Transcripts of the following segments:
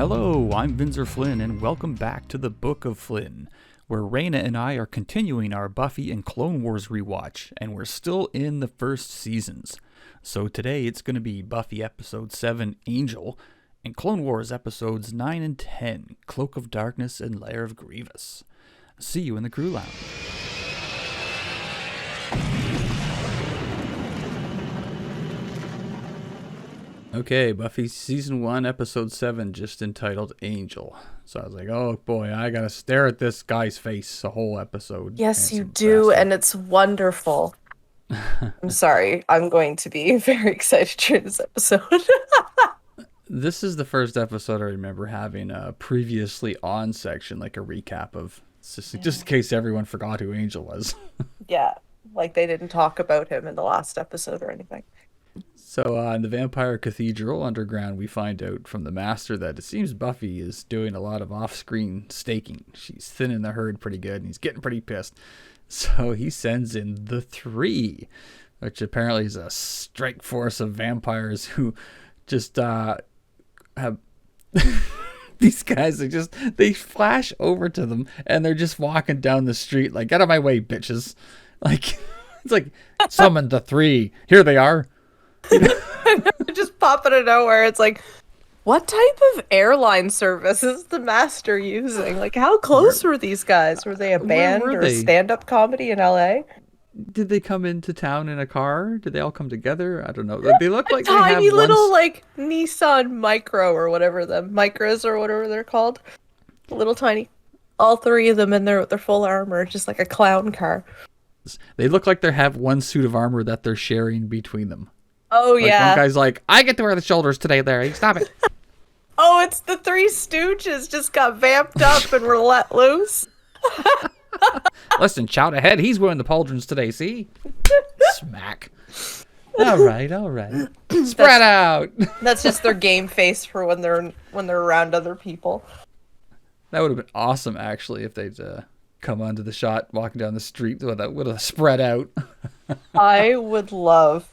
Hello, I'm Vinzer Flinn, and welcome back to the Book of Flinn, where Raina and I are continuing our Buffy and Clone Wars rewatch, and we're still in the first seasons. So today it's going to be Buffy episode 7, Angel, and Clone Wars episodes 9 and 10, Cloak of Darkness and Lair of Grievous. See you in the crew lounge. Okay, Buffy Season 1, Episode 7, just entitled Angel. So I was like, oh boy, I gotta stare at this guy's face the whole episode. Yes, you do, and it's wonderful. I'm sorry, I'm going to be very excited during this episode. This is the first episode I remember having a previously on section, like a recap of, just in case everyone forgot who Angel was. Yeah, like they didn't talk about him in the last episode or anything. So in the Vampire Cathedral underground, we find out from the Master that it seems Buffy is doing a lot of off-screen staking. She's thinning the herd pretty good, and he's getting pretty pissed. So he sends in the Three, which apparently is a strike force of vampires who just have... These guys, they flash over to them, and they're just walking down the street like, get out of my way, bitches. Like, it's like, summon the Three. Here they are. Just pop out of nowhere. It's like, what type of airline service is the Master using? Like, how close were these guys? Were they a band or a stand-up comedy in LA? Did they come into town in a car? Did they all come together? I don't know. They look like tiny they have little like Nissan Micro or whatever the Micras or whatever they're called. Little tiny. All three of them in there with their full armor, just like a clown car. They look like they have one suit of armor that they're sharing between them. Oh, like yeah. One guy's like, I get to wear the shoulders today, Larry. Stop it. Oh, it's the Three Stooges just got vamped up and were let loose. Listen, shout ahead. He's wearing the pauldrons today, see? Smack. All right. Spread out. That's just their game face for when they're around other people. That would have been awesome, actually, if they'd come onto the shot walking down the street with a spread out. I would love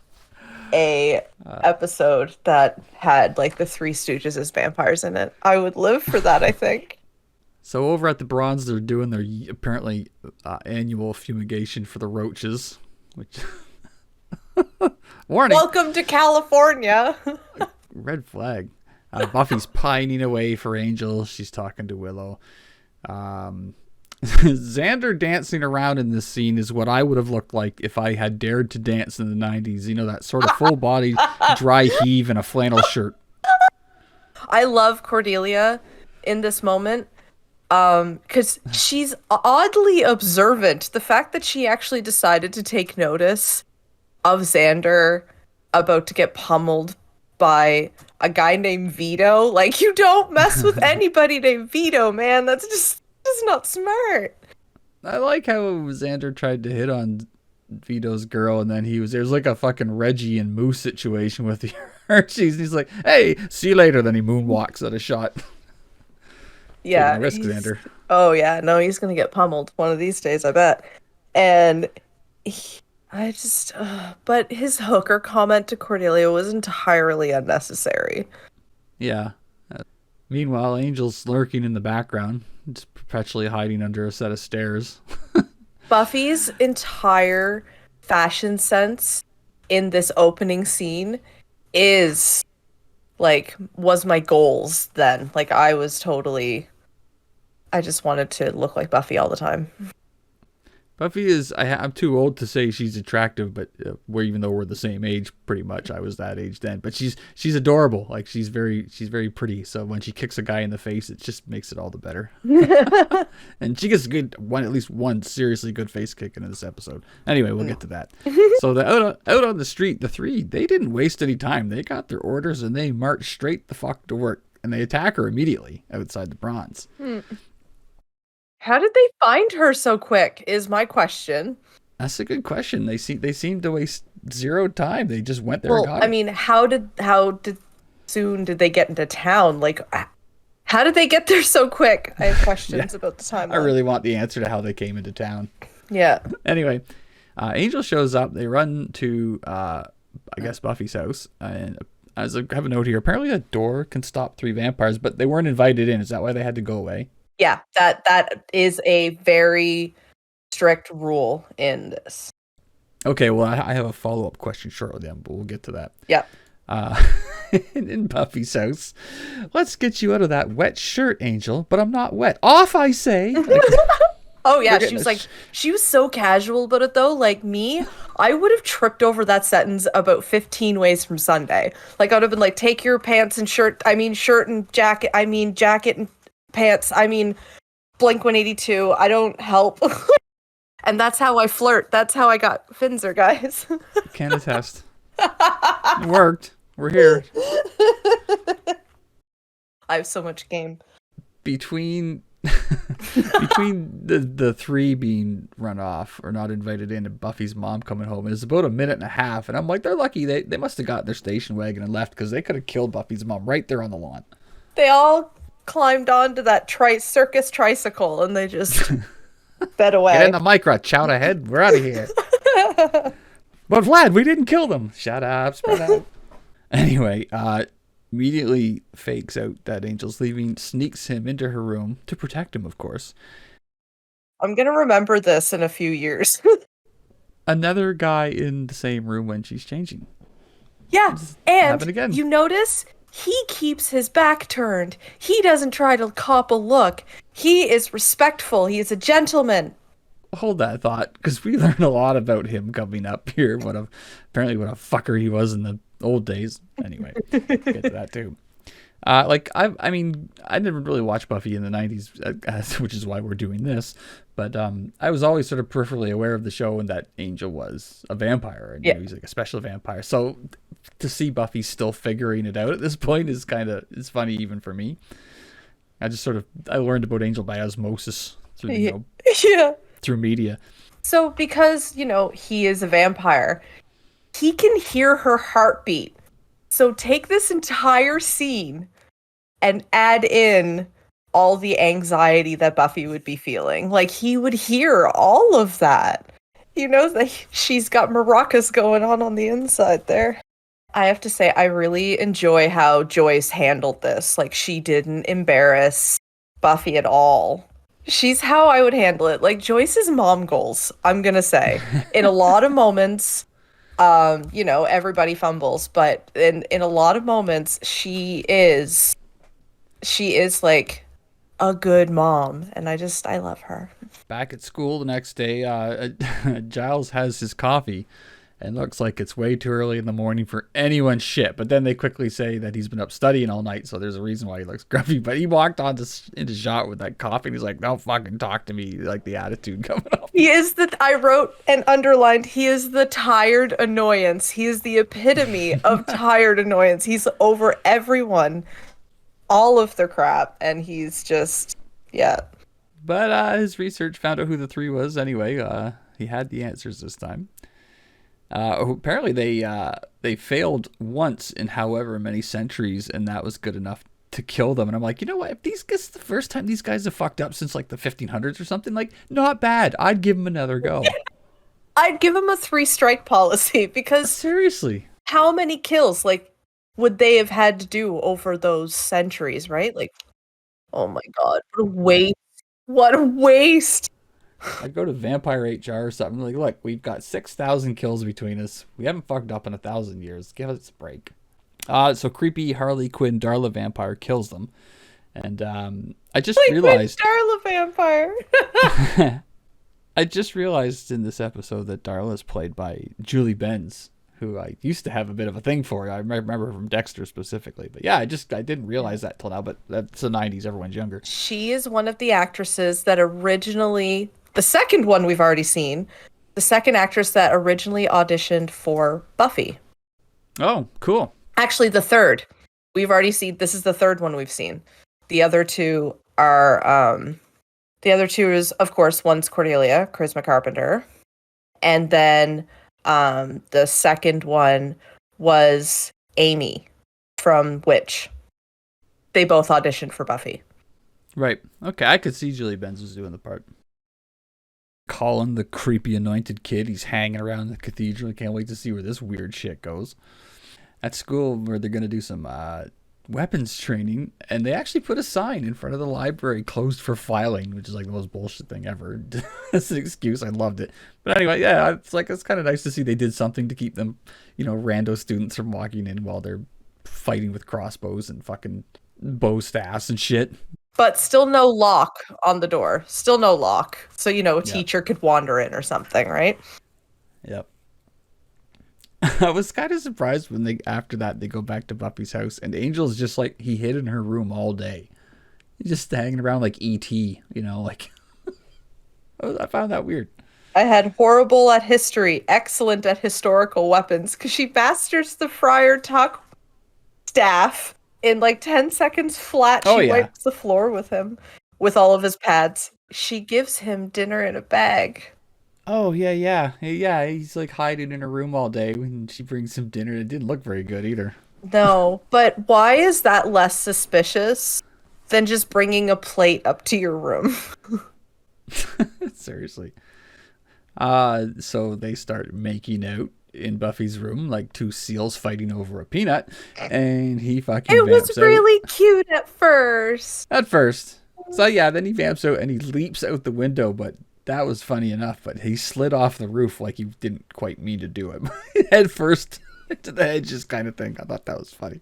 a episode that had like the Three Stooges as vampires in it. I would live for that, I think. So over at the Bronze, they're doing their apparently annual fumigation for the roaches, which warning. Welcome to California. Red flag. Buffy's pining away for Angel. She's talking to Willow. Xander dancing around in this scene is what I would have looked like if I had dared to dance in the 90s. You know, that sort of full body dry heave in a flannel shirt. I love Cordelia in this moment because she's oddly observant. The fact that she actually decided to take notice of Xander about to get pummeled by a guy named Vito. Like, you don't mess with anybody named Vito, man. That's just not smart. I like how Xander tried to hit on Vito's girl, and then there's like a fucking Reggie and Moose situation with the Archies, and he's like, hey, see you later. Then he moonwalks at a shot. Yeah. Risk, Xander. Oh, yeah. No, he's going to get pummeled one of these days, I bet. And but his hooker comment to Cordelia was entirely unnecessary. Yeah. Meanwhile, Angel's lurking in the background, just perpetually hiding under a set of stairs. Buffy's entire fashion sense in this opening scene was my goals then. Like, I just wanted to look like Buffy all the time. Buffy is, I'm too old to say she's attractive, but even though we're the same age, pretty much, I was that age then. But she's adorable. Like, she's very pretty. So when she kicks a guy in the face, it just makes it all the better. And she gets at least one seriously good face kick in this episode. Anyway, we'll get to that. So out on the street, the Three, they didn't waste any time. They got their orders and they marched straight the fuck to work. And they attack her immediately outside the Bronze. How did they find her so quick is my question. That's a good question. They seem to waste zero time. They just went there and got I mean, how soon did they get into town? Like, how did they get there so quick? I have questions about the timeline. I really want the answer to how they came into town. Yeah. Anyway, Angel shows up. They run to, I guess, Buffy's house. And As I have a note here, apparently a door can stop 3 vampires, but they weren't invited in. Is that why they had to go away? Yeah, that is a very strict rule in this. Okay, well, I have a follow-up question shortly then, but we'll get to that. Yep. In Buffy's house, let's get you out of that wet shirt, Angel, but I'm not wet. Off, I say! Oh, yeah, she was so casual about it, though. Like, me, I would have tripped over that sentence about 15 ways from Sunday. Like, I would have been like, take your pants and shirt, shirt and jacket, jacket and pants, Blink-182, I don't help. And that's how I flirt. That's how I got Finzer, guys. Can attest. It worked. We're here. I have so much game. Between the 3 being run off or not invited in and Buffy's mom coming home, it's about a minute and a half. And I'm like, they're lucky. They must have got their station wagon and left because they could have killed Buffy's mom right there on the lawn. They all climbed onto that circus tricycle and they just sped away. Get in the micro, chout ahead. We're out of here. But Vlad, we didn't kill them. Shut up, spread out. Anyway, immediately fakes out that Angel's leaving, sneaks him into her room to protect him, of course. I'm going to remember this in a few years. Another guy in the same room when she's changing. Yeah, and again. You notice he keeps his back turned. He doesn't try to cop a look. He is respectful. He is a gentleman. Hold that thought, because we learned a lot about him coming up here. Apparently what a fucker he was in the old days. Anyway, get to that too. I didn't really watch Buffy in the 90s, which is why we're doing this. But I was always sort of peripherally aware of the show and that Angel was a vampire. And he's like a special vampire. So to see Buffy still figuring it out at this point is it's funny even for me. I learned about Angel by osmosis through through media. So because, he is a vampire, he can hear her heartbeat. So take this entire scene and add in all the anxiety that Buffy would be feeling. Like, he would hear all of that. That she's got maracas going on the inside there. I have to say, I really enjoy how Joyce handled this. Like, she didn't embarrass Buffy at all. She's how I would handle it. Like, Joyce's mom goals, I'm gonna say. In a lot of moments, everybody fumbles, but in a lot of moments, she is like a good mom, and I love her. Back at school the next day, Giles has his coffee and looks like it's way too early in the morning for anyone's shit. But then they quickly say that he's been up studying all night, so there's a reason why he looks grumpy. But he walked into shot with that coffee, and he's like, "Don't fucking talk to me," like the attitude coming up. I wrote and underlined, he is the tired annoyance. He is the epitome of tired annoyance. He's over everyone, all of their crap, and he's just, yeah. But his research found out who the 3 was anyway. He had the answers this time. Apparently they failed once in however many centuries, and that was good enough to kill them. And I'm like, you know what? If this is the first time these guys have fucked up since like the 1500s or something, like, not bad. I'd give them another go. I'd give them a 3-strike policy, because seriously, how many kills would they have had to do over those centuries, right? Like, oh my god, what a waste! What a waste! I'd go to Vampire HR or something. Like, look, we've got 6,000 kills between us. We haven't fucked up in 1,000 years. Give us a break. So creepy Harley Quinn Darla vampire kills them. And I just realized... Darla vampire! I just realized in this episode that Darla is played by Julie Benz, who I used to have a bit of a thing for. I remember her from Dexter specifically. But yeah, I didn't realize that till now, but that's the 90s. Everyone's younger. She is one of the actresses that originally... The second one we've already seen. The second actress that originally auditioned for Buffy. Oh, cool. Actually, the third. We've already seen... This is the third one we've seen. The other two are... The other two is, of course, one's Cordelia, Charisma Carpenter. And then the second one was Amy from Witch. They both auditioned for Buffy. Right. Okay, I could see Julie Benz was doing the part. Colin, the creepy anointed kid, he's hanging around the cathedral. I can't wait to see where this weird shit goes. at school where they're gonna do some weapons training, and they actually put a sign in front of the library closed for filing, which is like the most bullshit thing ever. That's an excuse. I loved it. But anyway, yeah, it's kind of nice to see they did something to keep them, rando students from walking in while they're fighting with crossbows and fucking bow staffs and shit. But still no lock on the door. Still no lock. So, a teacher could wander in or something, right? Yep. I was kind of surprised when after that they go back to Buffy's house and Angel's just like he hid in her room all day. He's just hanging around like E.T., like I found that weird. I had horrible at history, excellent at historical weapons, because she masters the Friar Tuck staff in like 10 seconds flat. She wipes the floor with him, with all of his pads. She gives him dinner in a bag. Oh, yeah. He's like hiding in her room all day when she brings him dinner. It didn't look very good either. No, but why is that less suspicious than just bringing a plate up to your room? Seriously. So they start making out in Buffy's room like two seals fighting over a peanut, and he fucking It was really cute at first. So yeah, then he vamps out and he leaps out the window, but that was funny enough, but he slid off the roof like he didn't quite mean to do it. Head first into the hedges kind of thing. I thought that was funny.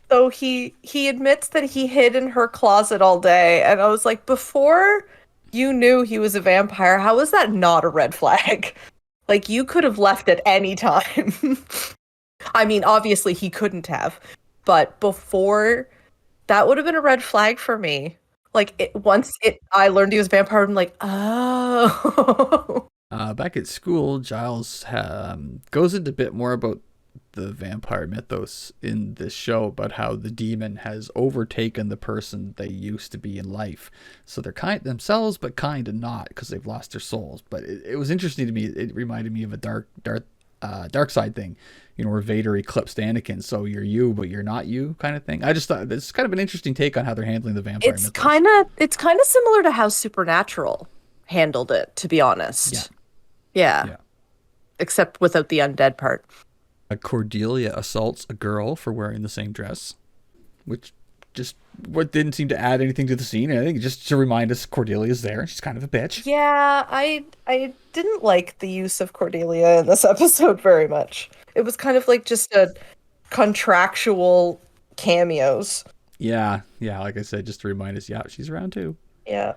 So he admits that he hid in her closet all day, and I was like, before you knew he was a vampire, how is that not a red flag? Like, you could have left at any time. I mean, obviously he couldn't have, but before, that would have been a red flag for me. Like, I learned he was a vampire, I'm like, oh. Back at school, Giles goes into a bit more about the vampire mythos in this show, about how the demon has overtaken the person they used to be in life. So they're kind themselves, but kind of not, because they've lost their souls. But it was interesting to me. It reminded me of a dark side thing, where Vader eclipsed Anakin. So you're you, but you're not you, kind of thing. I just thought it's kind of an interesting take on how they're handling the vampire mythos. It's kind of similar to how Supernatural handled it, to be honest. Yeah. Except without the undead part. Cordelia assaults a girl for wearing the same dress, which didn't seem to add anything to the scene. I think just to remind us Cordelia's there. She's kind of a bitch. Yeah, I didn't like the use of Cordelia in this episode very much. It was kind of like just a contractual cameos. Yeah, like I said, just to remind us, she's around too. Yeah.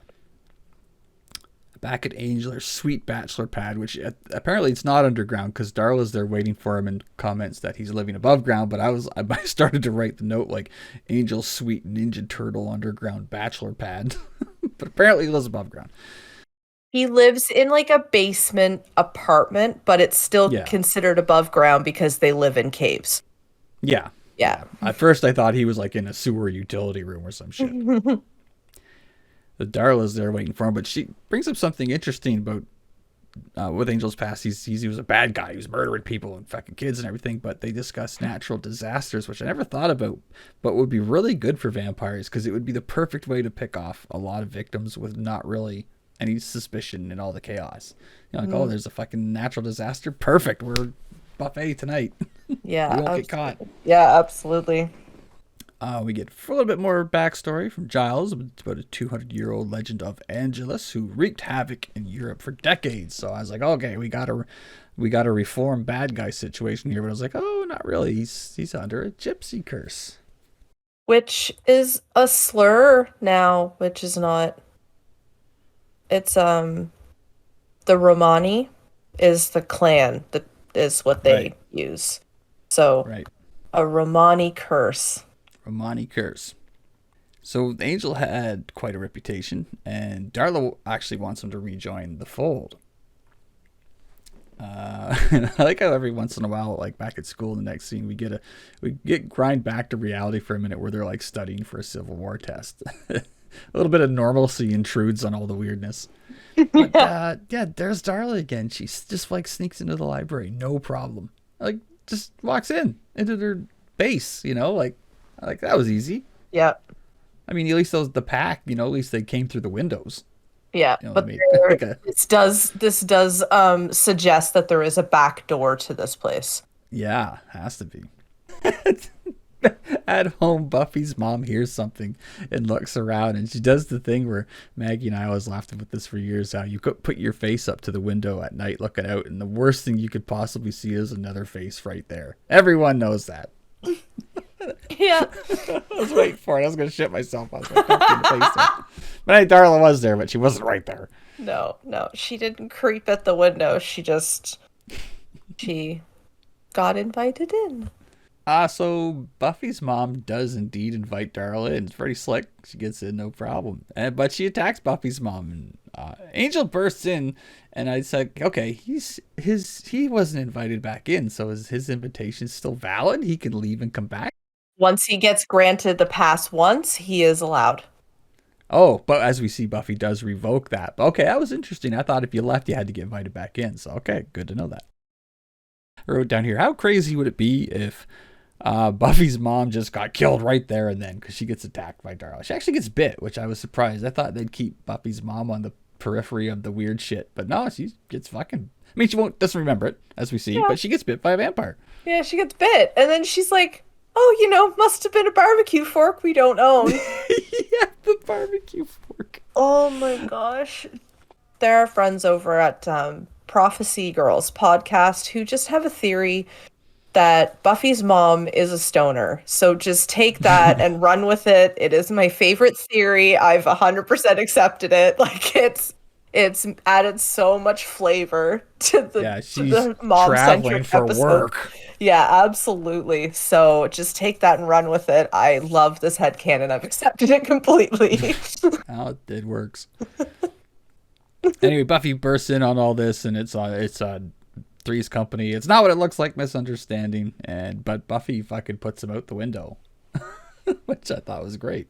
Back at Angel's sweet bachelor pad, which apparently it's not underground because Darla's there waiting for him and comments that he's living above ground. But I started to write the note like Angel's sweet Ninja Turtle underground bachelor pad, but apparently he lives above ground. He lives in like a basement apartment, but it's still considered above ground because they live in caves. Yeah. At first I thought he was like in a sewer utility room or some shit. The Darla's there waiting for him, but she brings up something interesting about with Angel's past. He was a bad guy. He was murdering people and fucking kids and everything, but they discuss natural disasters, which I never thought about, but would be really good for vampires because it would be the perfect way to pick off a lot of victims with not really any suspicion in all the chaos. Oh, there's a fucking natural disaster. Perfect. We're buffet tonight. Yeah. We won't get caught. Yeah, absolutely. We get a little bit more backstory from Giles about a 200-year-old legend of Angelus who wreaked havoc in Europe for decades. So I was like, okay, we got a reform bad guy situation here. But I was like, oh, not really. He's under a gypsy curse, which is a slur now, which is not. It's the Romani is the clan that is what they use. So a Romani curse. Romani curse. So Angel had quite a reputation, and Darla actually wants him to rejoin the fold. And I like how every once in a while, like back at school, the next scene we get grind back to reality for a minute where they're like studying for a Civil War test. A little bit of normalcy intrudes on all the weirdness. But, there's Darla again. She just like sneaks into the library, no problem. Like just walks into their base, like that was easy. Yeah. I mean, at least the pack, at least they came through the windows. Yeah, but this does suggest that there is a back door to this place. Yeah, has to be. At home, Buffy's mom hears something and looks around, and she does the thing where Maggie and I always laughed with this for years. How you could put your face up to the window at night looking out, and the worst thing you could possibly see is another face right there. Everyone knows that. Yeah. I was waiting for it. I was going to shit myself. I was like, don't get the face up. But hey, Darla was there, but she wasn't right there. No, she didn't creep at the window. She got invited in. So Buffy's mom does indeed invite Darla in. It's pretty slick. She gets in, no problem. But she attacks Buffy's mom. And Angel bursts in, and I said, okay, he wasn't invited back in, so is his invitation still valid? He can leave and come back? Once he gets granted the pass once, he is allowed. Oh, but as we see, Buffy does revoke that. Okay, that was interesting. I thought if you left, you had to get invited back in. So, okay, good to know that. I wrote down here, how crazy would it be if Buffy's mom just got killed right there and then because she gets attacked by Darla? She actually gets bit, which I was surprised. I thought they'd keep Buffy's mom on the periphery of the weird shit. But no, she gets fucking... I mean, she doesn't remember it, as we see, yeah. But she gets bit by a vampire. Yeah, she gets bit. And then she's like... Oh, must have been a barbecue fork we don't own. Yeah, the barbecue fork. Oh my gosh. There are friends over at Prophecy Girls podcast who just have a theory that Buffy's mom is a stoner. So just take that and run with it. It is my favorite theory. I've 100% accepted it. Like, it's added so much flavor to the mom-centric episode. Work. Yeah, absolutely. So just take that and run with it. I love this headcanon. I've accepted it completely. Oh, it works. Anyway, Buffy bursts in on all this, and it's Three's Company. It's not what it looks like, misunderstanding. But Buffy fucking puts him out the window, which I thought was great.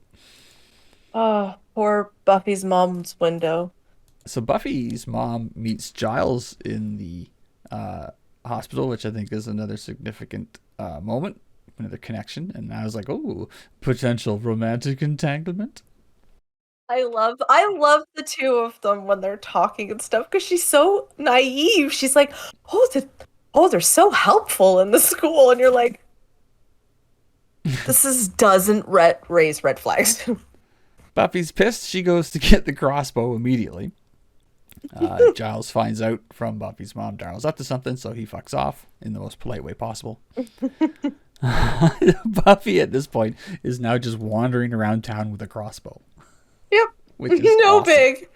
Oh, poor Buffy's mom's window. So Buffy's mom meets Giles in the hospital, which I think is another significant moment, another connection. And I was like, oh, potential romantic entanglement. I love the two of them when they're talking and stuff because she's so naive. She's like, they're so helpful in the school, and you're like, this doesn't raise red flags. Buffy's pissed. She goes to get the crossbow immediately. Giles finds out from Buffy's mom Daryl's up to something, so he fucks off in the most polite way possible. Buffy at this point is now just wandering around town with a crossbow. Yep. Which is no awesome. big.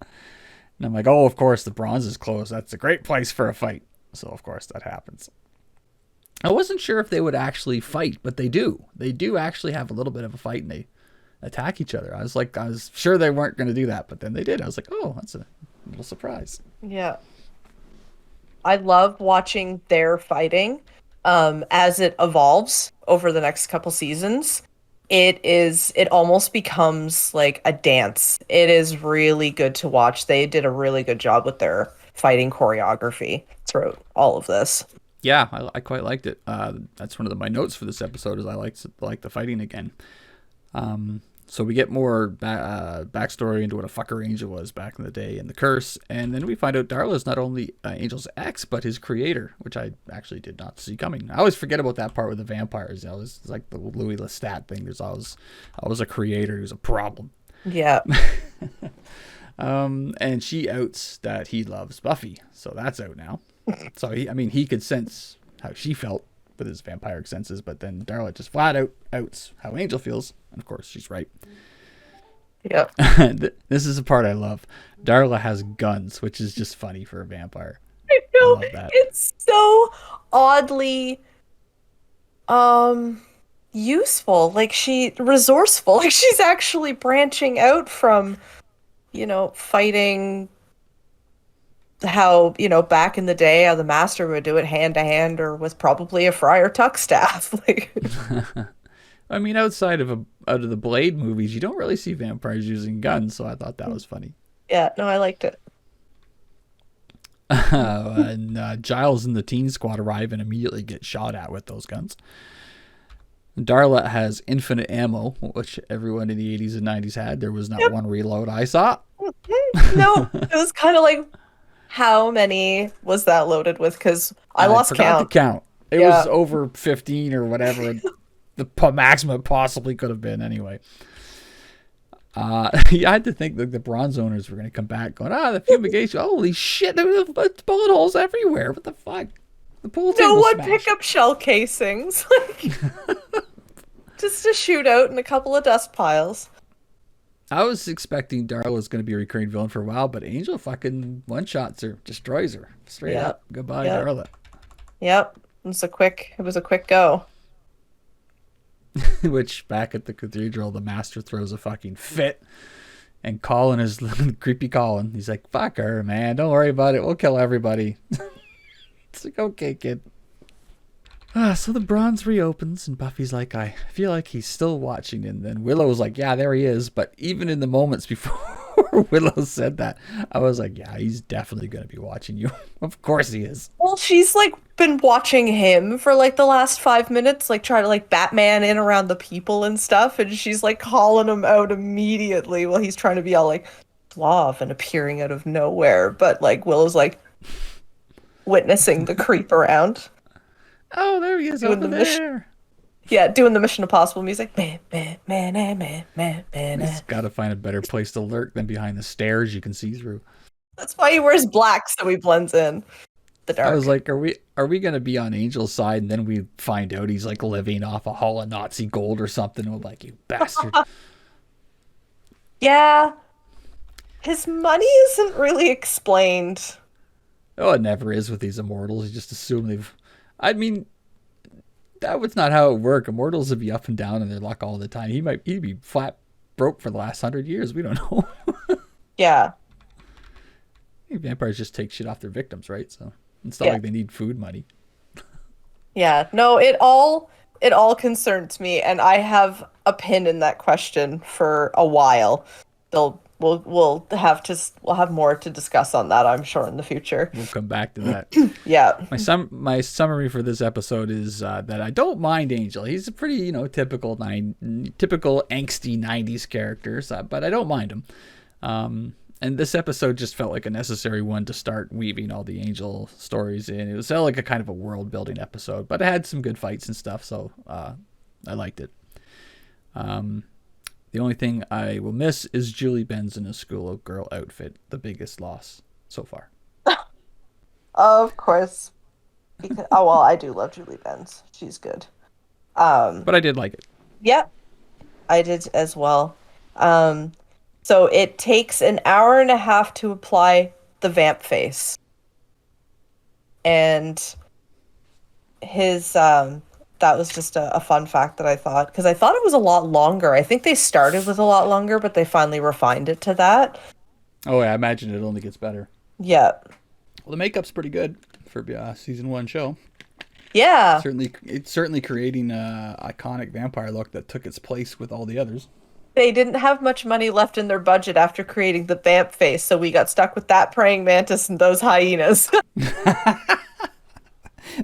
And I'm like, oh, of course, the bronze is closed. That's a great place for a fight. So, of course, that happens. I wasn't sure if they would actually fight, but they do. They do actually have a little bit of a fight, and they attack each other. I was sure they weren't going to do that, but then they did. I was like, oh, that's a little surprise. Yeah. I love watching their fighting as it evolves over the next couple seasons. It almost becomes like a dance. It is really good to watch. They did a really good job with their fighting choreography throughout all of this. Yeah, I quite liked it. That's one of my notes for this episode is I like the fighting again. So we get more backstory into what a fucker Angel was back in the day and the curse. And then we find out Darla is not only Angel's ex, but his creator, which I actually did not see coming. I always forget about that part with the vampires. It's like the Louis Lestat thing. There's always a creator who's a problem. Yeah. And she outs that he loves Buffy. So that's out now. So he could sense how she felt with his vampiric senses, but then Darla just flat out outs how Angel feels. And of course, she's right. Yep. This is the part I love. Darla has guns, which is just funny for a vampire. I know. I love that. It's so oddly useful. Like resourceful. Like she's actually branching out from, fighting how, back in the day, how the master would do it hand to hand or with probably a friar tuck staff. Like I mean, outside of the Blade movies, you don't really see vampires using guns, so I thought that was funny. Yeah, no, I liked it. And Giles and the Teen Squad arrive and immediately get shot at with those guns. Darla has infinite ammo, which everyone in the 80s and 90s had. There was not one reload I saw. No, it was kind of like, how many was that loaded with? Because I lost count. It was over 15 or whatever the maximum possibly could have been anyway. I had to think that the bronze owners were going to come back going, the fumigation. Holy shit, there were bullet holes everywhere. What the fuck? The pool table No one smashed. pick up shell casings. Just a shootout and a couple of dust piles. I was expecting Darla was going to be a recurring villain for a while, but Angel fucking one-shots her, destroys her. Straight up. Goodbye, Darla. Yep. It was a quick go. Which, back at the cathedral, the master throws a fucking fit. And Colin is creepy Colin. He's like, fuck her, man. Don't worry about it. We'll kill everybody. It's like, okay, kid. So the bronze reopens, and Buffy's like, I feel like he's still watching. And then Willow's like, yeah, there he is. But even in the moments before Willow said that, I was like, yeah, he's definitely going to be watching you. Of course he is. Well, she's like been watching him for like the last 5 minutes, like try to like Batman in around the people and stuff. And she's like calling him out immediately while he's trying to be all like suave and appearing out of nowhere. But like Willow's like witnessing the creep around. Oh, there he is over there. Doing the Mission Impossible music. Man. He's got to find a better place to lurk than behind the stairs you can see through. That's why he wears black, so he blends in the dark. I was like, are we going to be on Angel's side? And then we find out he's like living off a haul of Nazi gold or something. And we're like, you bastard. Yeah. His money isn't really explained. Oh, it never is with these immortals. You just assume they've... I mean, that was not how it worked. Immortals would be up and down in their luck all the time. He'd be flat broke for the last 100 years. We don't know. Yeah. Vampires just take shit off their victims, right? So it's not like they need food money. Yeah. No, it all concerns me, and I have a pin in that question for a while. We'll have more to discuss on that, I'm sure, in the future. We'll come back to that. Yeah. My summary for this episode is that I don't mind Angel. He's a pretty, typical angsty 90s characters, but I don't mind him. And this episode just felt like a necessary one to start weaving all the Angel stories in. It felt like a kind of a world building episode, but it had some good fights and stuff, so I liked it. The only thing I will miss is Julie Benz in a schoolgirl outfit. The biggest loss so far. Of course. Because, I do love Julie Benz. She's good. But I did like it. Yep. I did as well. So it takes an hour and a half to apply the vamp face. And his... that was just a fun fact that I thought, because I thought it was a lot longer. I think they started with a lot longer, but they finally refined it to that. Oh, yeah, I imagine it only gets better. Yeah. Well, the makeup's pretty good for season 1 show. Yeah. It's certainly creating an iconic vampire look that took its place with all the others. They didn't have much money left in their budget after creating the vamp face, so we got stuck with that praying mantis and those hyenas.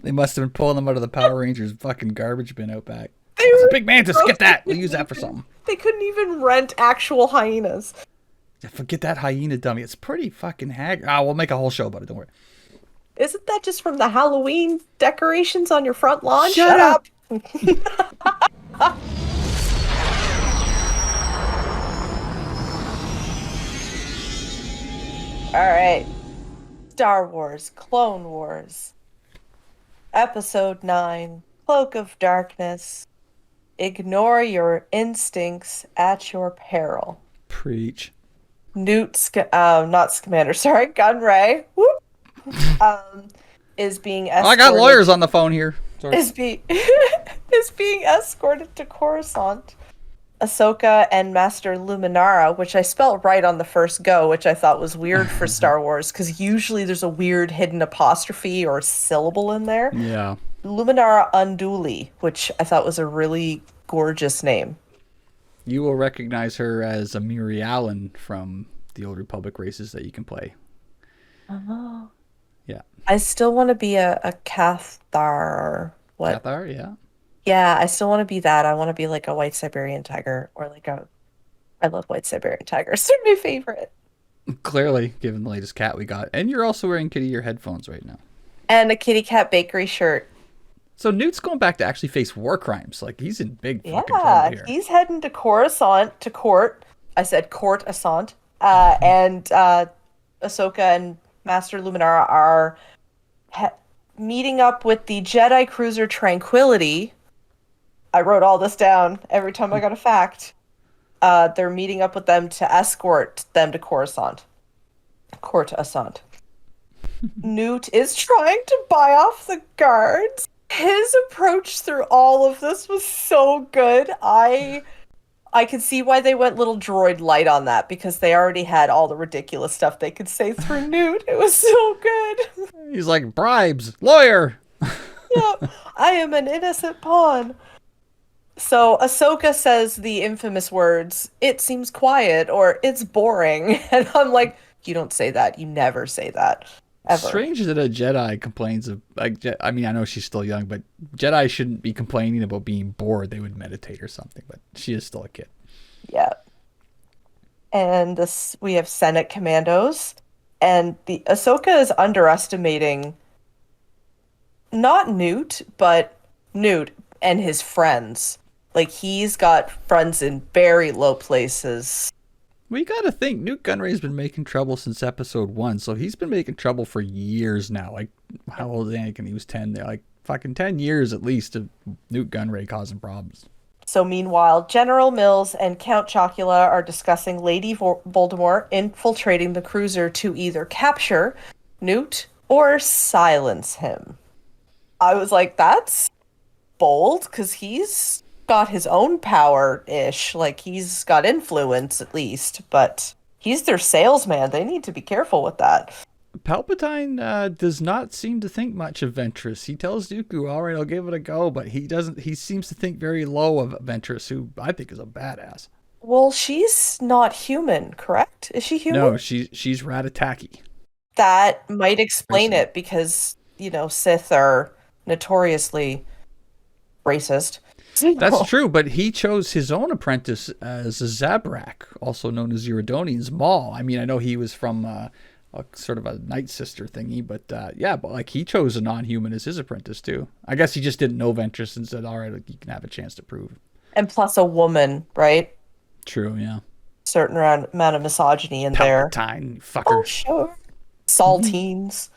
They must have been pulling them out of the Power Rangers fucking garbage bin out back. It's a big mantis, get that! We'll use that for something. They couldn't even rent actual hyenas. Forget that hyena dummy. It's pretty fucking haggard. We'll make a whole show about it, don't worry. Isn't that just from the Halloween decorations on your front lawn? Shut up! Alright. Star Wars, Clone Wars. Episode 9, Cloak of Darkness. Ignore your instincts at your peril. Preach. Not Scamander, sorry, Gunray. Whoop. Is being escorted. I got lawyers on the phone here. Sorry. Is being escorted to Coruscant. Ahsoka and Master Luminara, which I spelled right on the first go, which I thought was weird for Star Wars, because usually there's a weird hidden apostrophe or syllable in there. Yeah. Luminara Unduli, which I thought was a really gorgeous name. You will recognize her as a Miri Allen from the Old Republic races that you can play. Oh. Yeah. I still want to be a Cathar. What? Cathar, yeah. Yeah, I still want to be that. I want to be like a white Siberian tiger, or like I love white Siberian tigers. They're my favorite. Clearly, given the latest cat we got. And you're also wearing kitty ear headphones right now. And a kitty cat bakery shirt. So Newt's going back to actually face war crimes. Like, he's in big fucking trouble Yeah, here. he's heading to Coruscant to court. I said court Assant. And Ahsoka and Master Luminara are meeting up with the Jedi cruiser Tranquility. I wrote all this down every time I got a fact. They're meeting up with them to escort them to Coruscant. Court Assant. Newt is trying to buy off the guards. His approach through all of this was so good. I could see why they went little droid light on that, because they already had all the ridiculous stuff they could say through Newt. It was so good. He's like, bribes, lawyer. Yeah, I am an innocent pawn. So Ahsoka says the infamous words, "It seems quiet," or "It's boring." And I'm like, you don't say that. You never say that. Ever. Strange that a Jedi complains of, like, I mean, I know she's still young, but Jedi shouldn't be complaining about being bored. They would meditate or something, but she is still a kid. Yeah. And we have Senate commandos, and the Ahsoka is underestimating not Newt, but Newt and his friends. Like, he's got friends in very low places. We gotta think, Newt Gunray's been making trouble since episode 1, so he's been making trouble for years now. Like, how old is Anakin? He was 10 there. Like, fucking 10 years at least of Newt Gunray causing problems. So meanwhile, General Mills and Count Chocula are discussing Lady Voldemort infiltrating the cruiser to either capture Newt or silence him. I was like, that's bold, because he's got his own power-ish. Like, he's got influence, at least, but he's their salesman. They need to be careful with that. Palpatine does not seem to think much of Ventress. He tells Dooku, all right, I'll give it a go, but he doesn't. He seems to think very low of Ventress, who I think is a badass. Well, she's not human, correct? Is she human? No, she's Rat-a-Tacky. That might explain it, because, you know, Sith are notoriously racist. That's true, but he chose his own apprentice as a Zabrak, also known as Uridonian's Maul. I mean, I know he was from a sort of a Night Sister thingy, but yeah, but like, he chose a non-human as his apprentice too. I guess he just didn't know Ventress and said, all right, you can have a chance to prove. And plus a woman, right? True, yeah. Certain amount of misogyny in there. Palpatine, fucker. Oh, sure. Saltines.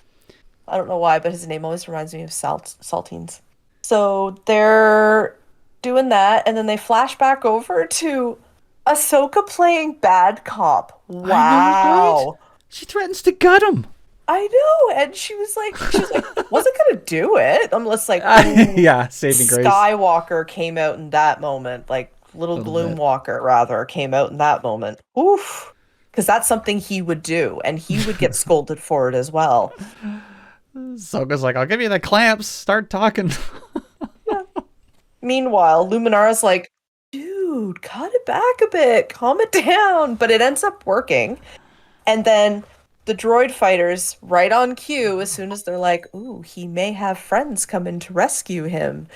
I don't know why, but his name always reminds me of Saltines. So they're doing that, and then they flash back over to Ahsoka playing bad cop. Wow. I know, right? She threatens to gut him. I know, and she was like, wasn't gonna do it. I'm just like, yeah, saving grace. Skywalker came out in that moment, like little Gloomwalker rather came out in that moment. Oof, because that's something he would do, and he would get scolded for it as well. Ahsoka's like, I'll give you the clamps. Start talking. Yeah. Meanwhile, Luminara's like, dude, cut it back a bit, calm it down. But it ends up working. And then the droid fighters, right on cue, as soon as they're like, ooh, he may have friends coming to rescue him.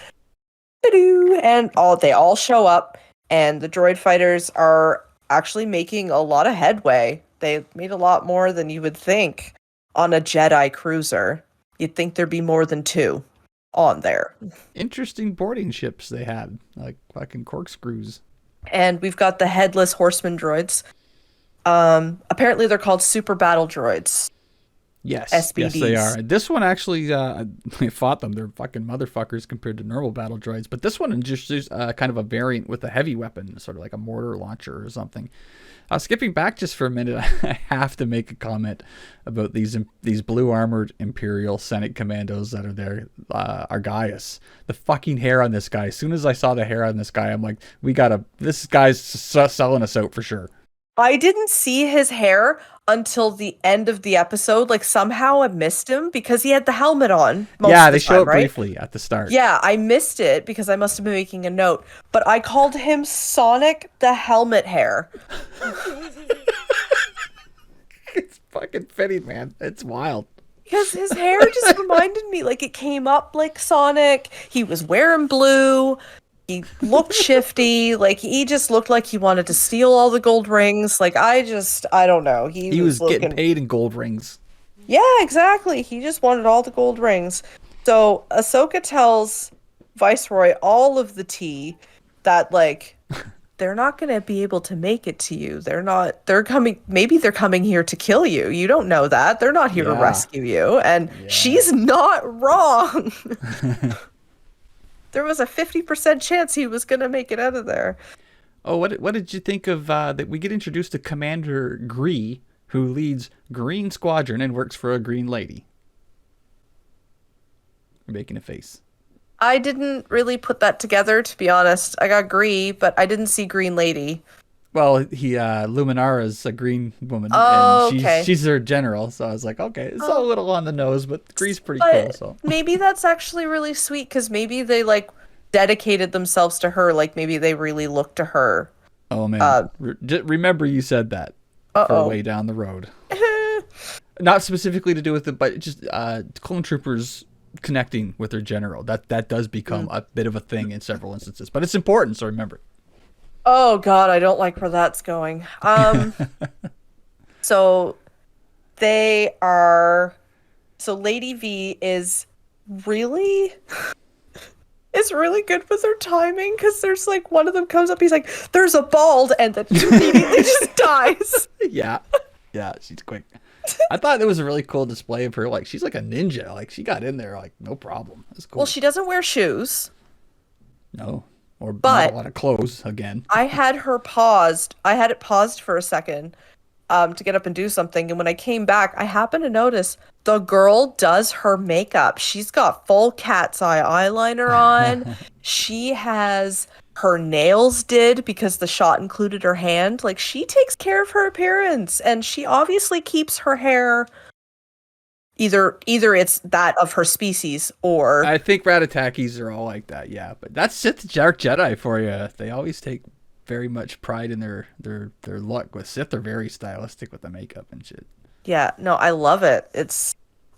And they all show up, and the droid fighters are actually making a lot of headway. They made a lot more than you would think on a Jedi cruiser. You'd think there'd be more than 2 on there. Interesting boarding ships they had, like fucking corkscrews. And we've got the headless horseman droids. Apparently they're called super battle droids. Yes, SBDs. Yes, they are. This one actually, I fought them. They're fucking motherfuckers compared to normal battle droids. But this one is just kind of a variant with a heavy weapon, sort of like a mortar launcher or something. Skipping back just for a minute, I have to make a comment about these blue armored Imperial Senate commandos that are there. Argaius, the fucking hair on this guy. As soon as I saw the hair on this guy, I'm like, this guy's selling us out for sure. I didn't see his hair until the end of the episode. Like, somehow I missed him because he had the helmet on. Yeah, they show it briefly at the start. Yeah, I missed it because I must have been making a note. But I called him Sonic the Helmet Hair. It's fucking fitting, man. It's wild. Because his hair just reminded me, like, it came up like Sonic. He was wearing blue. He looked shifty. Like, he just looked like he wanted to steal all the gold rings. Like, I don't know. He was getting paid in gold rings. Yeah, exactly. He just wanted all the gold rings. So Ahsoka tells Viceroy all of the tea that like they're not going to be able to make it to you. They're coming, maybe they're coming here to kill you. You don't know that. They're not here to Yeah. rescue you. And Yeah. she's not wrong. There was a 50% chance he was going to make it out of there. Oh, what did you think of that? We get introduced to Commander Gree, who leads Green Squadron and works for a Green Lady. You're making a face. I didn't really put that together, to be honest. I got Gree, but I didn't see Green Lady. Well, Luminara's a green woman, and Oh, she's okay. she's their general. So I was like, okay, it's a Oh, little on the nose, but Gree's pretty cool. but So, maybe that's actually really sweet because maybe they like dedicated themselves to her. Like maybe they really look to her. oh man, Uh, remember you said that for uh-oh. way down the road. Not specifically to do with it, but just clone troopers connecting with their general. That does become Mm. a bit of a thing in several instances, but it's important. So remember. Oh God, I don't like where that's going. So they are. So Lady V really is really good with her timing because there's like one of them comes up, he's like, "There's a bald," and then she immediately just dies. Yeah, yeah, she's quick. I thought it was a really cool display of her. Like she's like a ninja. Like she got in there like no problem. That's Well, cool. she doesn't wear shoes, No, or not a but lot of clothes again. I had her paused. I had it paused for a second, to get up and do something. And when I came back, I happened to notice the girl does her makeup. She's got full cat's eye eyeliner on. She has her nails did because the shot included her hand. Like she takes care of her appearance and she obviously keeps her hair either it's that of her species or I think Ratatakis are all like that. Yeah, but that's Sith Dark Jedi for you. They always take very much pride in their look. With Sith, they're very stylistic with the makeup and shit. yeah, no, I love it.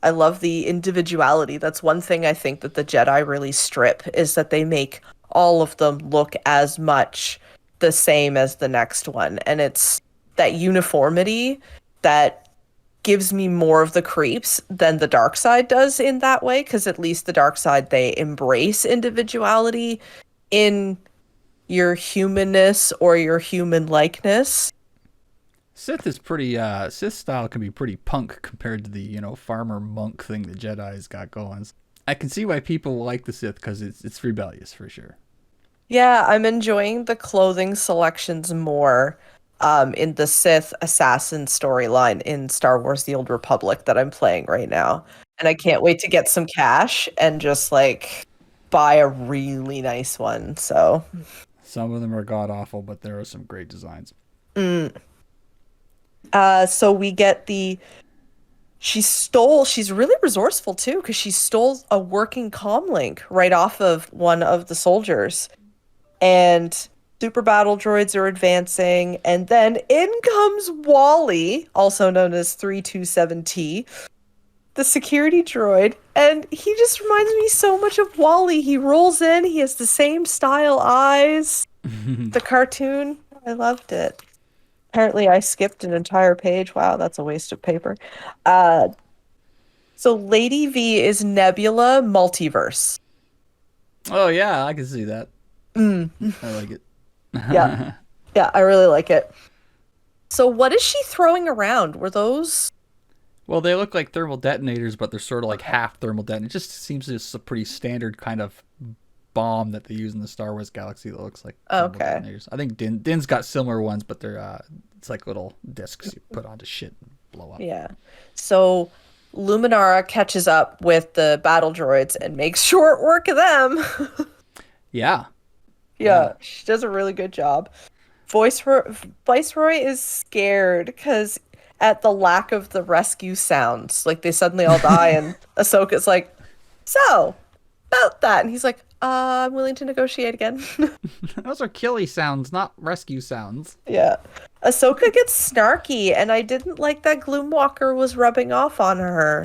I love the individuality. That's one thing I think that the Jedi really strip is that they make all of them look as much the same as the next one. And it's that uniformity that gives me more of the creeps than the dark side does in that way, because at least the dark side they embrace individuality in your humanness or your human likeness. Sith is pretty. Sith style can be pretty punk compared to the farmer monk thing the Jedi's got going. I can see why people like the Sith because it's rebellious for sure. Yeah, I'm enjoying the clothing selections more in the Sith assassin storyline in Star Wars The Old Republic that I'm playing right now. And I can't wait to get some cash and just like buy a really nice one. So, Some of them are god awful, but there are some great designs. mm. So we get she's really resourceful too because she stole a working comm link right off of one of the soldiers. And super battle droids are advancing, and then in comes Wally, also known as 327T, the security droid, and he just reminds me so much of Wally. He rolls in, he has the same style eyes, the cartoon. I loved it. Apparently, I skipped an entire page. Wow, that's a waste of paper. Uh, so Lady V is Nebula Multiverse. Oh yeah, I can see that. Mm, I like it. yeah, yeah, I really like it. So what is she throwing around? Were those? Well, they look like thermal detonators, but they're sort of like Okay. half thermal detonators. It just seems just a pretty standard kind of bomb that they use in the Star Wars galaxy that looks like thermal Okay. detonators. I think Din's got similar ones, but they're it's like little discs you put onto shit and blow up. Yeah. So Luminara catches up with the battle droids and makes short work of them. Yeah, yeah. Yeah, she does a really good job. Viceroy is scared because at the lack of the rescue sounds, like they suddenly all die, and Ahsoka's like, "So, about that," and he's like, I'm willing to negotiate again." Those are killy sounds, not rescue sounds. Yeah. Ahsoka gets snarky, and I didn't like that Gloomwalker was rubbing off on her.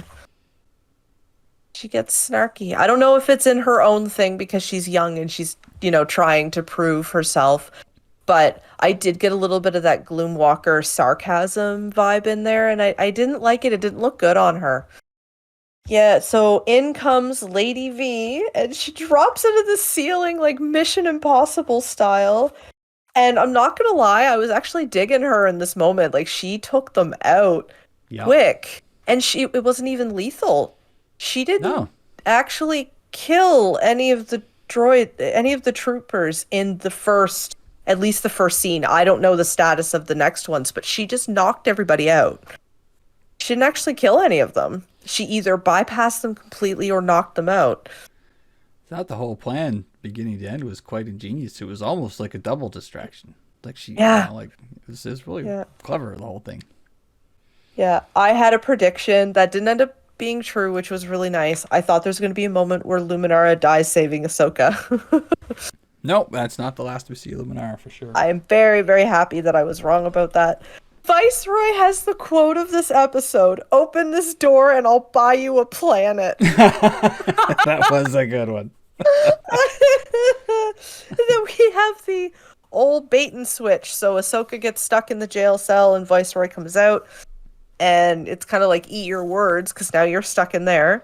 She gets snarky. I don't know if it's in her own thing because she's young and she's, trying to prove herself. But I did get a little bit of that Gloomwalker sarcasm vibe in there, and I didn't like it. It didn't look good on her. Yeah, so in comes Lady V, and she drops into the ceiling like Mission Impossible style. And I'm not gonna lie, I was actually digging her in this moment. Like she took them out Yep. quick, and it wasn't even lethal. She didn't No. actually kill any of the troopers in at least the first scene. I don't know the status of the next ones, but she just knocked everybody out. She didn't actually kill any of them. She either bypassed them completely or knocked them out. Thought the whole plan, beginning to end, was quite ingenious. It was almost like a double distraction. Like she, Yeah. like this is really Yeah. clever. The whole thing. Yeah, I had a prediction that didn't end up being true, which was really nice. I thought there's going to be a moment where Luminara dies saving Ahsoka. Nope, that's not the last we see of Luminara for sure. I am very, very happy that I was wrong about that. Viceroy has the quote of this episode: "Open this door and I'll buy you a planet." That was a good one. And then we have the old bait and switch. So Ahsoka gets stuck in the jail cell and Viceroy comes out. And it's kind of like, eat your words, because now you're stuck in there.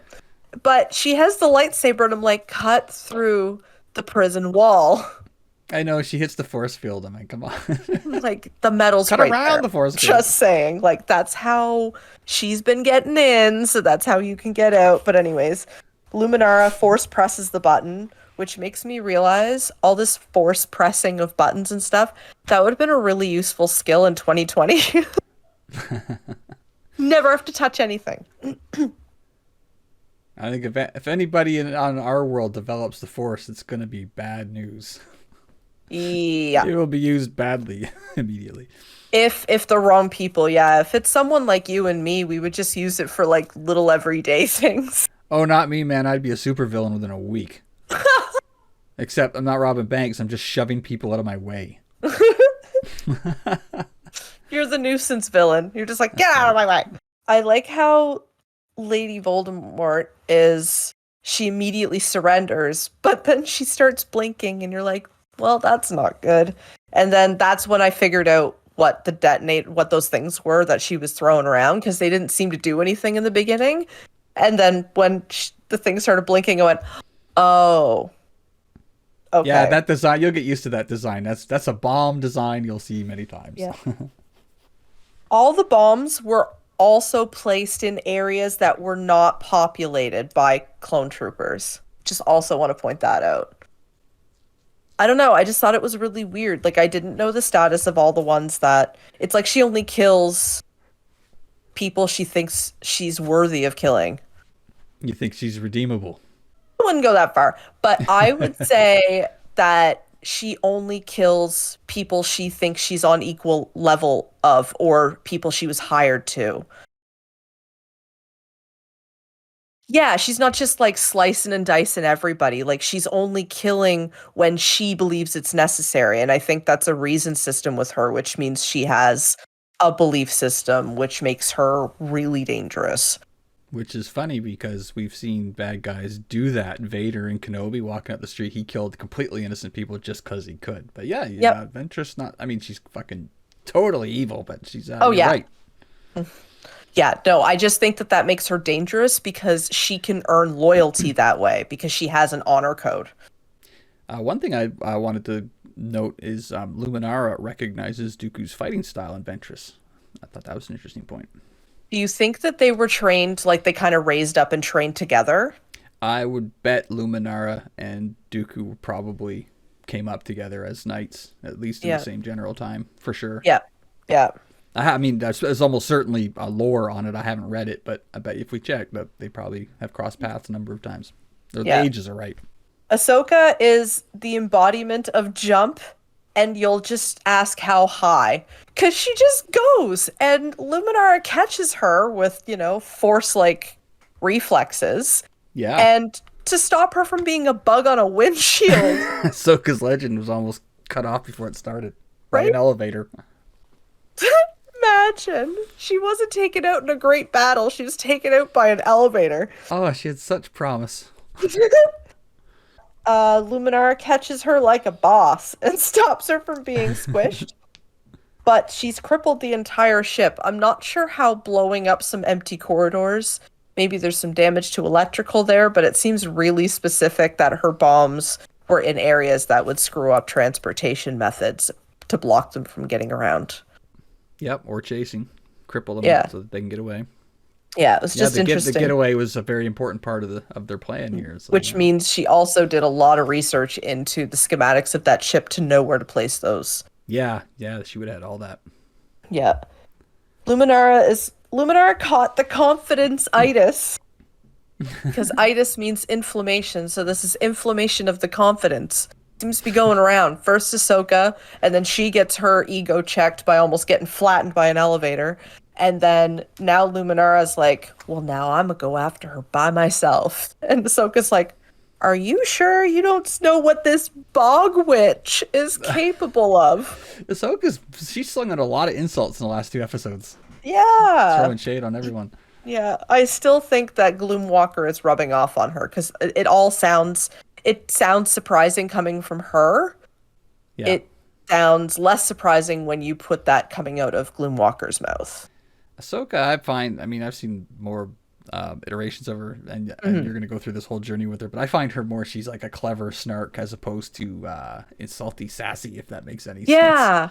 But she has the lightsaber and I'm like, cut through the prison wall. I know, she hits the force field. I mean, come on. Like, the metal's Cut right around there. the force field. Just saying. Like, that's how she's been getting in, so that's how you can get out. But anyways, Luminara force presses the button, which makes me realize all this force pressing of buttons and stuff, that would have been a really useful skill in 2020. Never have to touch anything. I think if anybody on our world develops the force, it's going to be bad news. Yeah. It will be used badly immediately. If the wrong people, yeah. If it's someone like you and me, we would just use it for like little everyday things. Oh, not me, man. I'd be a supervillain within a week. Except I'm not robbing banks. I'm just shoving people out of my way. You're the nuisance villain. You're just like, get out of my way. I like how Lady Voldemort she immediately surrenders, but then she starts blinking and you're like, well, that's not good. And then that's when I figured out what those things were that she was throwing around, because they didn't seem to do anything in the beginning. And then when the thing started blinking, I went, oh, okay. Yeah, that design, you'll get used to that design. That's a bomb design you'll see many times. Yeah. All the bombs were also placed in areas that were not populated by clone troopers. Just also want to point that out. I don't know, I just thought it was really weird. Like, I didn't know the status of all the ones that... It's like she only kills people she thinks she's worthy of killing. You think she's redeemable? I wouldn't go that far, but I would say that she only kills people she thinks she's on equal level of, or people she was hired to. Yeah, she's not just like slicing and dicing everybody. Like, she's only killing when she believes it's necessary. And I think that's a reason system with her, which means she has a belief system, which makes her really dangerous. Which is funny because we've seen bad guys do that. Vader and Kenobi walking up the street, he killed completely innocent people just because he could. But yeah, Ventress not... I mean, she's fucking totally evil, but she's right. Yeah, no, I just think that makes her dangerous because she can earn loyalty that way because she has an honor code. One thing I wanted to note is Luminara recognizes Dooku's fighting style in Ventress. I thought that was an interesting point. Do you think that they were trained, like they kind of raised up and trained together? I would bet Luminara and Dooku probably came up together as knights, at least in the same general time, for sure. Yeah, yeah. I mean, there's almost certainly a lore on it. I haven't read it, but I bet if we check, that they probably have crossed paths a number of times. The ages are right. Ahsoka is the embodiment of jump, and you'll just ask how high. Because she just goes, and Luminara catches her with, force-like reflexes. Yeah. And to stop her from being a bug on a windshield. Ahsoka's legend was almost cut off before it started. By an elevator. Imagine. She wasn't taken out in a great battle. She was taken out by an elevator. Oh, she had such promise. Luminara catches her like a boss and stops her from being squished. But she's crippled the entire ship. I'm not sure how blowing up some empty corridors maybe there's some damage to electrical there, but it seems really specific that her bombs were in areas that would screw up transportation methods to block them from getting around. Yep, or chasing, cripple them Yeah. so that they can get away. Yeah, it was just The interesting. getaway was a very important part of their plan here. So, Which means she also did a lot of research into the schematics of that ship to know where to place those. yeah, she would have had all that. Yeah. Luminara caught the confidence itis. Because itis means inflammation, so this is inflammation of the confidence. Seems to be going around. First Ahsoka, and then she gets her ego checked by almost getting flattened by an elevator. And then now Luminara's like, well, now I'm gonna go after her by myself. And Ahsoka's like, are you sure you don't know what this bog witch is capable of? She slung out a lot of insults in the last 2 episodes, Yeah. throwing shade on everyone. Yeah, I still think that Gloomwalker is rubbing off on her because it sounds surprising coming from her. Yeah. It sounds less surprising when you put that coming out of Gloomwalker's mouth. Ahsoka, I've seen more iterations of her, and you're going to go through this whole journey with her, but I find her more, she's like a clever snark as opposed to insulty sassy, if that makes any sense. Yeah.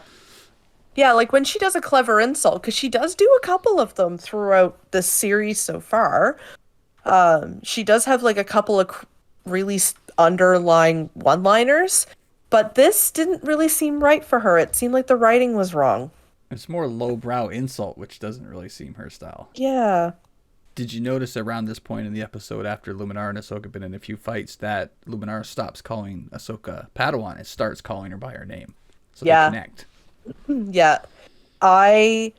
Yeah, like when she does a clever insult, because she does do a couple of them throughout the series so far. She does have like a couple of really underlying one-liners, but this didn't really seem right for her. It seemed like the writing was wrong. It's more lowbrow insult, which doesn't really seem her style. Yeah. Did you notice around this point in the episode, after Luminara and Ahsoka have been in a few fights, that Luminara stops calling Ahsoka Padawan and starts calling her by her name, so Yeah. they connect? Yeah. I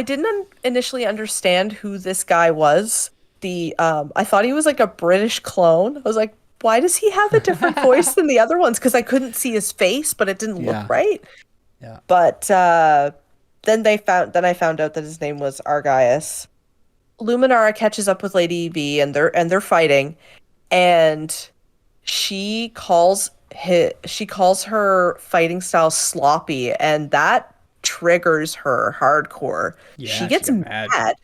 didn't initially understand who this guy was. I thought he was like a British clone. I was like, why does he have a different voice than the other ones? Because I couldn't see his face, but it didn't look right. Yeah. But then I found out that his name was Argaius. Luminara catches up with Lady V and they're fighting, and she calls her fighting style sloppy, and that triggers her hardcore. Yeah, She gets got mad.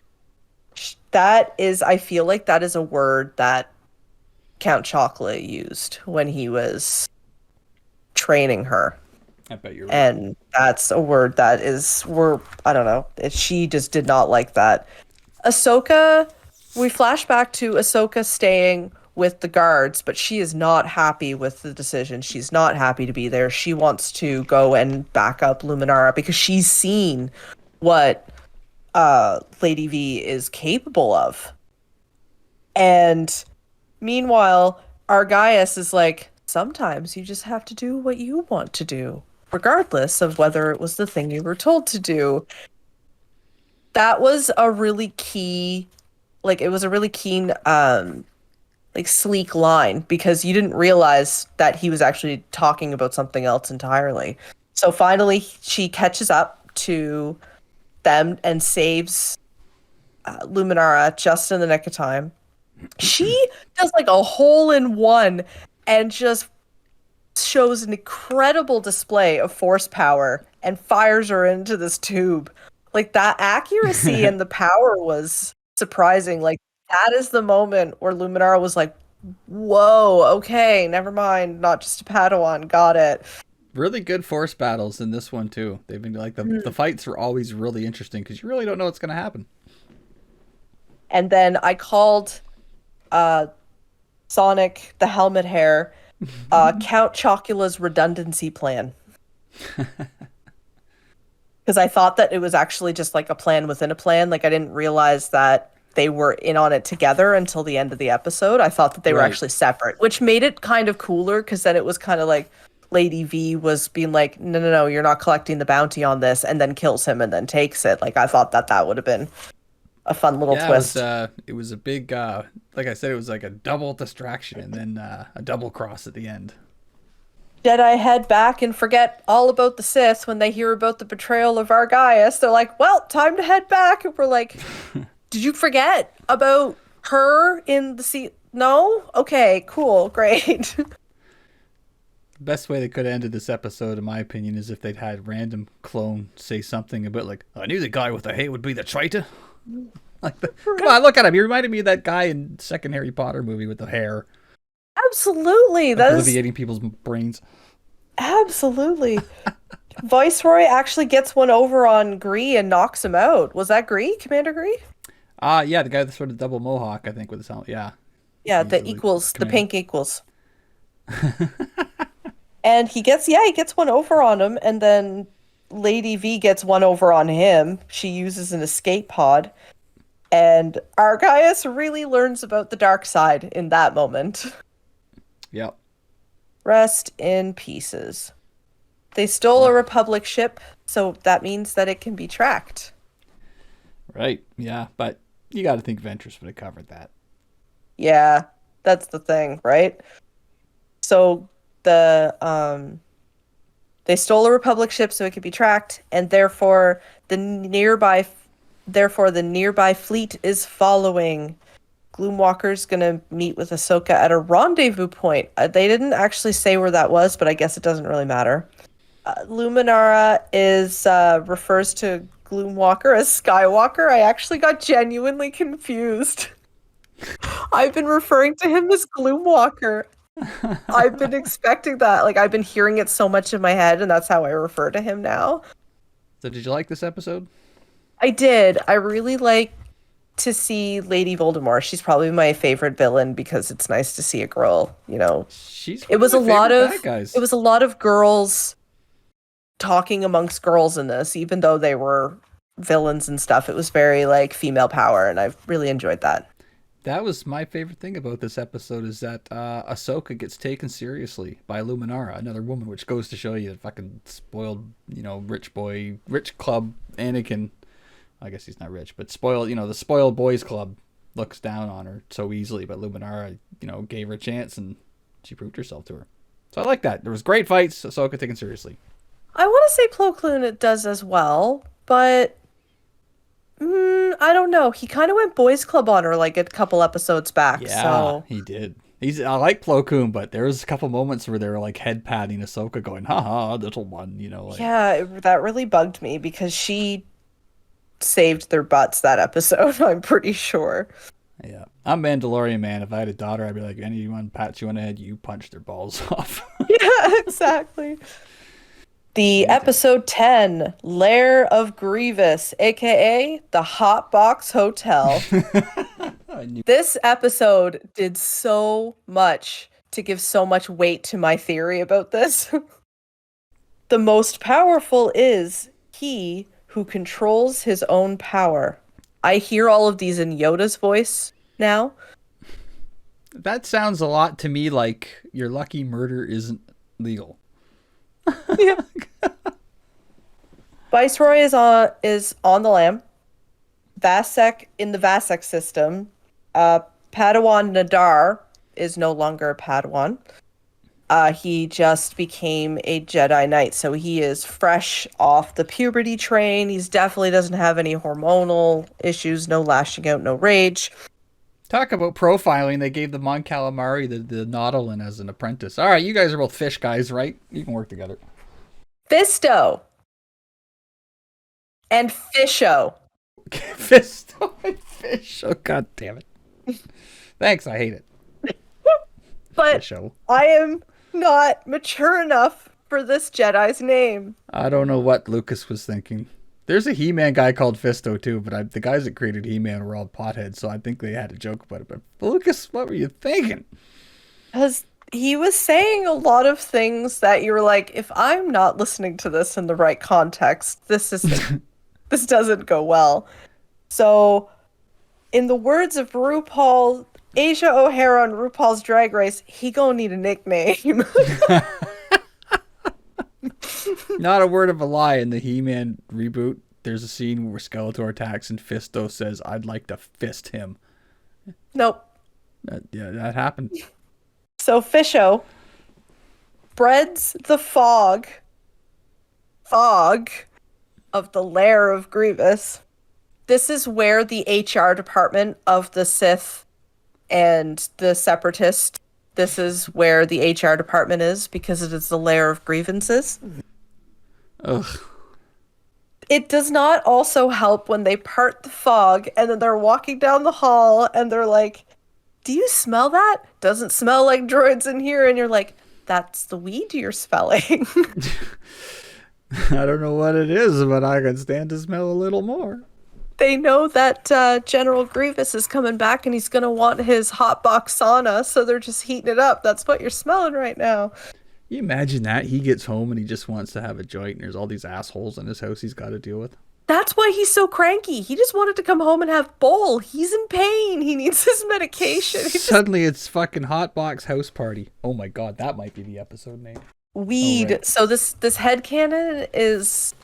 That is, I feel like that is a word that Count Chocula used when he was training her. I bet you're right. And that's a word that I don't know. She just did not like that. Ahsoka, we flash back to Ahsoka staying with the guards, but she is not happy with the decision. She's not happy to be there. She wants to go and back up Luminara because she's seen what Lady V is capable of. And meanwhile, Argaius is like, sometimes you just have to do what you want to do, regardless of whether it was the thing you were told to do. That was a really key, like, it was a really keen, like, sleek line, because you didn't realize that he was actually talking about something else entirely. So finally, she catches up to them and saves Luminara just in the nick of time. She does like a hole-in-one and just shows an incredible display of force power and fires her into this tube. Like, that accuracy and the power was surprising. Like, that is the moment where Luminara was like, whoa, okay, never mind, not just a Padawan, got it. Really good force battles in this one too. They've been like the fights are always really interesting because you really don't know what's going to happen. And then I called Sonic the helmet hair Count Chocula's redundancy plan. Because I thought that it was actually just like a plan within a plan. Like, I didn't realize that they were in on it together until the end of the episode. I thought that they were actually separate, which made it kind of cooler, because then it was kind of like Lady V was being like, no, you're not collecting the bounty on this, and then kills him and then takes it. Like, I thought that would have been a fun little twist. It was a big, like I said, it was like a double distraction and then a double cross at the end. Jedi head back and forget all about the Sith when they hear about the betrayal of Argaius. They're like, well, time to head back. And we're like, did you forget about her in the seat? No? Okay, cool, great. The best way they could have ended this episode, in my opinion, is if they'd had random clone say something about like, I knew the guy with the hate would be the traitor. Come on, look at him. He reminded me of that guy in second Harry Potter movie with the hair. Absolutely. That is alleviating people's brains. absolutely. Viceroy actually gets one over on Gree and knocks him out. Was that Gree? Commander Gree? Yeah, the guy with the sort of double mohawk, I think, with his helmet. Yeah. Yeah, He's the equals, the commander. pink equals. And he gets one over on him, and then Lady V gets one over on him. She uses an escape pod. And Argaius really learns about the dark side in that moment. Yep. Rest in pieces. They stole a Republic ship, so that means that it can be tracked. Right. Yeah, but you got to think Ventress would have covered that. Yeah, that's the thing, right? So they stole a Republic ship so it could be tracked, and therefore the nearby fleet is following. Gloomwalker's gonna meet with Ahsoka at a rendezvous point. They didn't actually say where that was, but I guess it doesn't really matter. Luminara refers to Gloomwalker as Skywalker. I actually got genuinely confused. I've been referring to him as Gloomwalker. I've been expecting that. Like, I've been hearing it so much in my head, and that's how I refer to him now. So did you like this episode? I did. I really like to see Lady Voldemort. She's probably my favorite villain because it's nice to see a girl, She's It was a one of my lot favorite of bad guys. it was a lot of girls talking amongst girls in this, even though they were villains and stuff. It was very like female power, and I've really enjoyed that. That was my favorite thing about this episode is that Ahsoka gets taken seriously by Luminara, another woman, which goes to show you that fucking spoiled, rich club Anakin. I guess he's not rich, but spoiled, the spoiled boys club looks down on her so easily, but Luminara, gave her a chance and she proved herself to her. So I like that. There was great fights, Ahsoka taken seriously. I want to say Plo Koon it does as well, but I don't know. He kind of went boys club on her like a couple episodes back. Yeah, So he did. I like Plo Koon, but there was a couple moments where they were like head patting Ahsoka going, haha, little one, yeah, that really bugged me because she saved their butts that episode, I'm pretty sure. Yeah. I'm Mandalorian, man. If I had a daughter, I'd be like, anyone pats you on the head, you punch their balls off. Yeah, exactly. The episode 10, Lair of Grievous, aka the Hotbox Hotel. This episode did so much to give so much weight to my theory about this. The most powerful is he who controls his own power. I hear all of these in Yoda's voice now. That sounds a lot to me like your lucky murder isn't legal. Yeah. Viceroy is on the lam. Vasek in the Vasek system. Padawan Nadar is no longer a Padawan. He just became a Jedi Knight, so he is fresh off the puberty train. He's definitely doesn't have any hormonal issues, no lashing out, no rage. Talk about profiling. They gave the Mon Calamari the Nautilin as an apprentice. All right, you guys are both fish guys, right? You can work together. Fisto and Fisho. Fisto and fish. Oh, god damn it. Thanks, I hate it. But Fisho. I am not mature enough for this Jedi's name. I don't know what Lucas was thinking. There's a He-Man guy called Fisto too, but the guys that created He-Man were all potheads, so I think they had a joke about it. But Lucas, what were you thinking? Because he was saying a lot of things that you were like, if I'm not listening to this in the right context, this doesn't go well. So, in the words of RuPaul, Asia O'Hara on RuPaul's Drag Race, he gonna need a nickname. Not a word of a lie. In the He-Man reboot, there's a scene where Skeletor attacks and Fisto says, I'd like to fist him. Nope. That happened. So Fisho spreads the fog of the Lair of Grievous. This is where the HR department of the Sith and the Separatist, this is where the HR department is because it is the Lair of Grievances. Ugh. It does not also help when they part the fog and then they're walking down the hall and they're like, "Do you smell that? Doesn't smell like droids in here." And you're like, "That's the weed you're smelling." I don't know what it is, but I can stand to smell a little more. They know that General Grievous is coming back and he's gonna want his hotbox sauna, so they're just heating it up. That's what you're smelling right now. You imagine that he gets home and he just wants to have a joint, and there's all these assholes in his house he's got to deal with. That's why he's so cranky. He just wanted to come home and have bowl. He's in pain. He needs his medication. Suddenly it's fucking Hotbox house party. Oh my god, that might be the episode name. Weed. Oh, right. So this headcanon is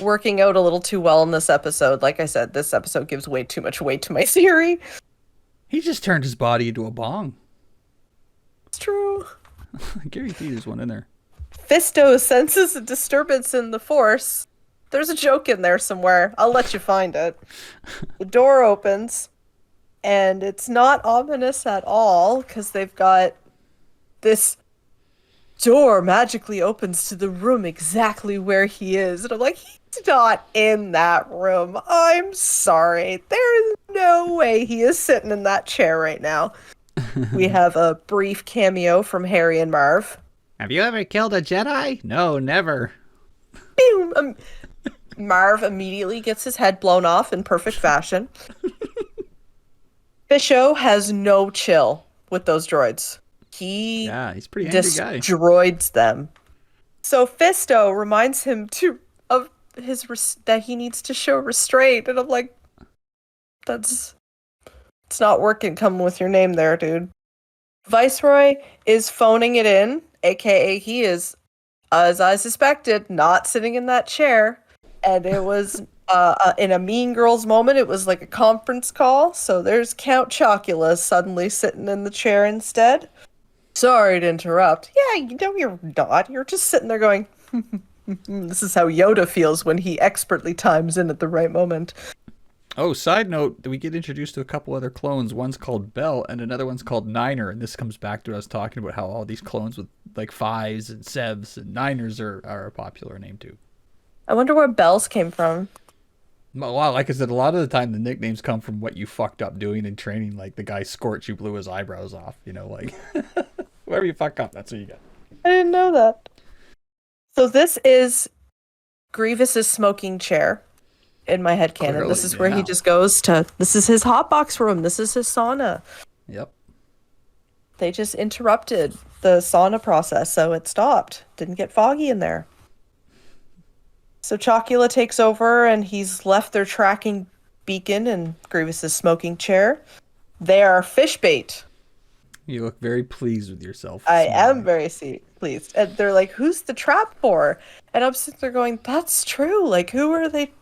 working out a little too well in this episode. Like I said, this episode gives way too much weight to my theory. He just turned his body into a bong. It's true. I guarantee there's one in there. Fisto senses a disturbance in the force. There's a joke in there somewhere. I'll let you find it. The door opens, and it's not ominous at all, because they've got this door magically opens to the room exactly where he is. And I'm like, he's not in that room. I'm sorry. There is no way he is sitting in that chair right now. We have a brief cameo from Harry and Marv. Have you ever killed a Jedi? No, never. Boom! Marv immediately gets his head blown off in perfect fashion. Fisho has no chill with those droids. He's pretty angry guy. Destroys them. So Fisto reminds him that he needs to show restraint, and I'm like, it's not working coming with your name there, dude. Viceroy is phoning it in, aka he is, as I suspected, not sitting in that chair. And it was in a Mean Girls moment. It was like a conference call. So there's Count Chocula suddenly sitting in the chair instead. Sorry to interrupt. Yeah, you're not. You're just sitting there going, this is how Yoda feels when he expertly times in at the right moment. Oh, side note, we get introduced to a couple other clones. One's called Bell and another one's called Niner. And this comes back to us talking about how all these clones with like 5s and 7s and 9ers are a popular name too. I wonder where Bells came from. Well, like I said, a lot of the time the nicknames come from what you fucked up doing in training. Like the guy Scorch who blew his eyebrows off. You know, like wherever you fuck up, that's what you get. I didn't know that. So this is Grievous's smoking chair in my headcanon. Clearly, this is where he just goes to. This is his hotbox room. This is his sauna. Yep. They just interrupted the sauna process, so it stopped. Didn't get foggy in there. So Chocula takes over, and he's left their tracking beacon in Grievous's smoking chair. They are fish bait. You look very pleased with yourself. I am very pleased. And they're like, "Who's the trap for?" And I'm sitting there going, "That's true. Like, who are they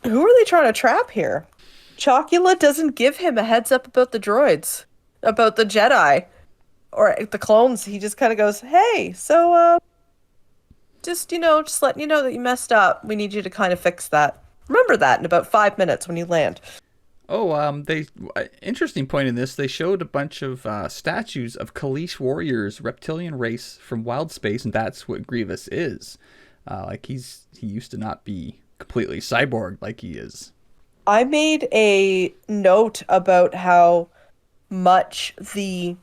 trying to trap here?" Chocula doesn't give him a heads up about the droids, about the Jedi, or the clones. He just kind of goes, "Hey, so just letting you know that you messed up. We need you to kind of fix that. Remember that in about 5 minutes when you land." Oh, interesting point in this. They showed a bunch of statues of Kaleesh warriors, reptilian race from wild space, and that's what Grievous is. Like he used to not be completely cyborg like he is. I made a note about how much the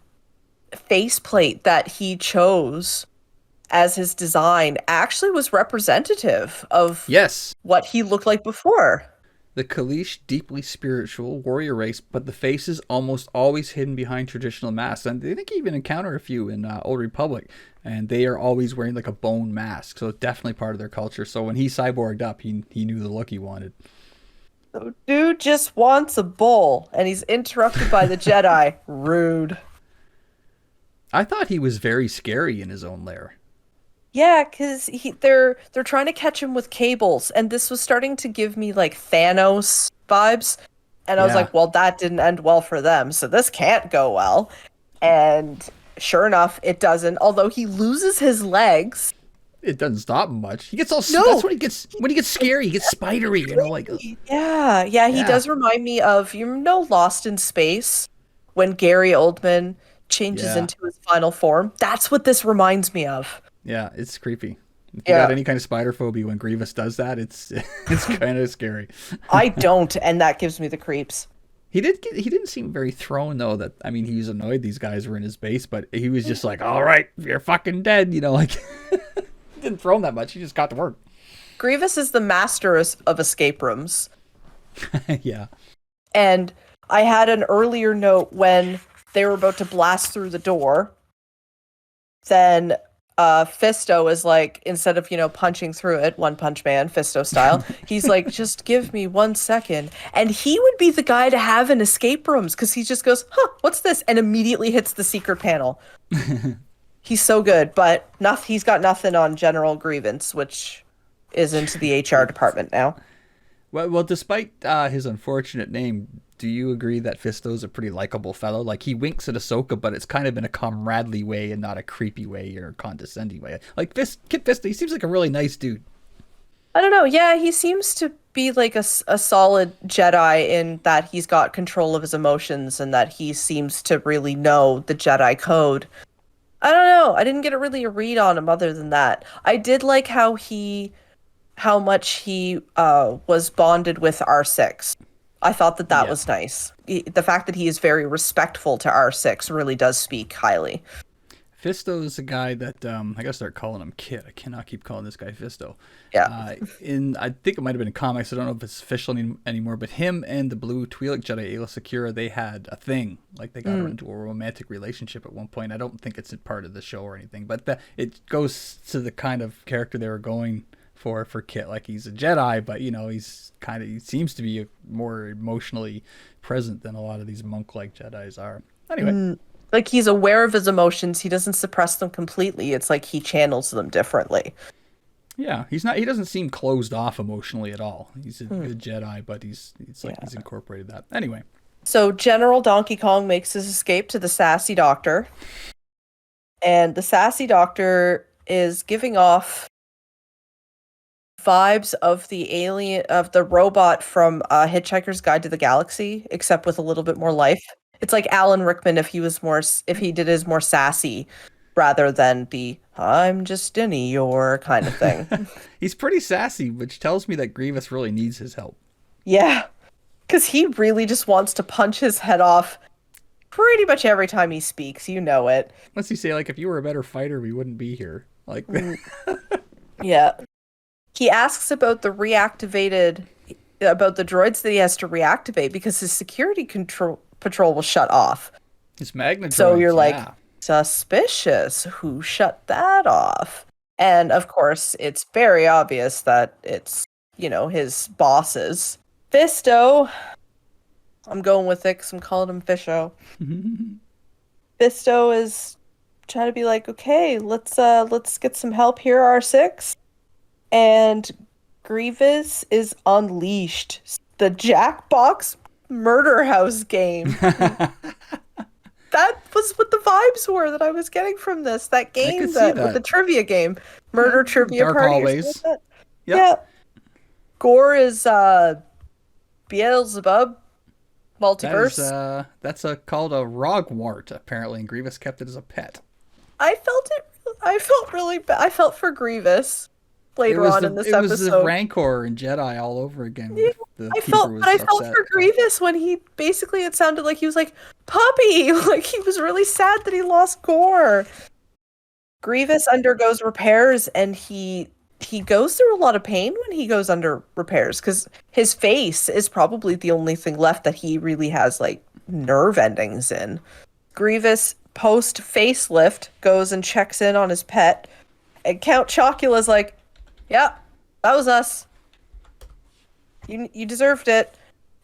faceplate that he chose as his design actually was representative of what he looked like before. The Kaleesh, deeply spiritual warrior race, but the face is almost always hidden behind traditional masks. And I think you even encounter a few in Old Republic, and they are always wearing like a bone mask. So it's definitely part of their culture. So when he cyborged up, he knew the look he wanted. So dude just wants a bowl, and he's interrupted by the Jedi. Rude. I thought he was very scary in his own lair. Yeah, because they're trying to catch him with cables, and this was starting to give me like Thanos vibes. And I was like, well, that didn't end well for them, so this can't go well. And sure enough, it doesn't. Although he loses his legs. It doesn't stop him much. He gets all that's when he gets scary, he gets spidery, Yeah, he does remind me of Lost in Space when Gary Oldman changes into his final form. That's what this reminds me of. Yeah, it's creepy. If you got Yeah, any kind of spider phobia, when Grievous does that, it's kind of scary. I don't, and that gives me the creeps. He didn't seem very thrown though. That I mean, he was annoyed these guys were in his base, but he was just like, "All right, you're fucking dead," like he didn't throw him that much. He just got to work. Grievous is the master of escape rooms. Yeah. And I had an earlier note when they were about to blast through the door. Then Fisto is like, instead of, punching through it, One Punch Man, Fisto style, he's like, just give me 1 second. And he would be the guy to have in escape rooms because he just goes, huh, what's this? And immediately hits the secret panel. He's so good, but he's got nothing on General Grievous, which is into the HR department now. Well, despite his unfortunate name, do you agree that Fisto's a pretty likable fellow? Like, he winks at Ahsoka, but it's kind of in a comradely way and not a creepy way or condescending way. Like, Kit Fisto, he seems like a really nice dude. I don't know. Yeah, he seems to be like a solid Jedi in that he's got control of his emotions and that he seems to really know the Jedi code. I don't know. I didn't get really a read on him other than that. I did like how much he was bonded with R6. I thought that was nice. The fact that he is very respectful to R6 really does speak highly. Fisto is a guy that I gotta start calling him Kit. I cannot keep calling this guy Fisto. Yeah. I think it might have been in comics. I don't know if it's official anymore. But him and the blue Twi'lek Jedi Aayla Secura, they had a thing. Like they got her into a romantic relationship at one point. I don't think it's a part of the show or anything. But it goes to the kind of character they were going for Kit. Like he's a Jedi, but he seems to be more emotionally present than a lot of these monk-like Jedis are. Anyway. Like he's aware of his emotions. He doesn't suppress them completely. It's like he channels them differently. Yeah, he doesn't seem closed off emotionally at all. He's a good Jedi, but he's incorporated that. Anyway. So General Donkey Kong makes his escape to the sassy doctor. And the sassy doctor is giving off vibes of the robot from Hitchhiker's Guide to the Galaxy, except with a little bit more life. It's like Alan Rickman if he did his more sassy rather than the I'm just in your kind of thing. He's pretty sassy, which tells me that Grievous really needs his help. Yeah, because he really just wants to punch his head off pretty much every time he speaks. You know it. Unless he say, like, if you were a better fighter, we wouldn't be here. Like, yeah. He asks about the droids that he has to reactivate because his security patrol will shut off. His magna droids, so you're like, suspicious. Who shut that off? And of course, it's very obvious that it's, his bosses. Fisto. I'm going with it because I'm calling him Fisho. Fisto is trying to be like, okay, let's get some help here, R6. And Grievous is unleashed. The Jackbox Murder House game. That was what the vibes were that I was getting from this. That game with the trivia game. Murder Trivia Dark Party. Hallways. Yep. Yeah. Gore is Beelzebub. Multiverse. That's called a rogwart, apparently, and Grievous kept it as a pet. I felt really bad. I felt for Grievous later on in this episode. It was the Rancor and Jedi all over again. Yeah, I felt for Grievous when he basically, it sounded like he was like, puppy! Like he was really sad that he lost Gore. Grievous undergoes repairs and he goes through a lot of pain when he goes under repairs because his face is probably the only thing left that he really has like nerve endings in. Grievous post facelift goes and checks in on his pet and Count Chocula's like, yeah, that was us. You deserved it.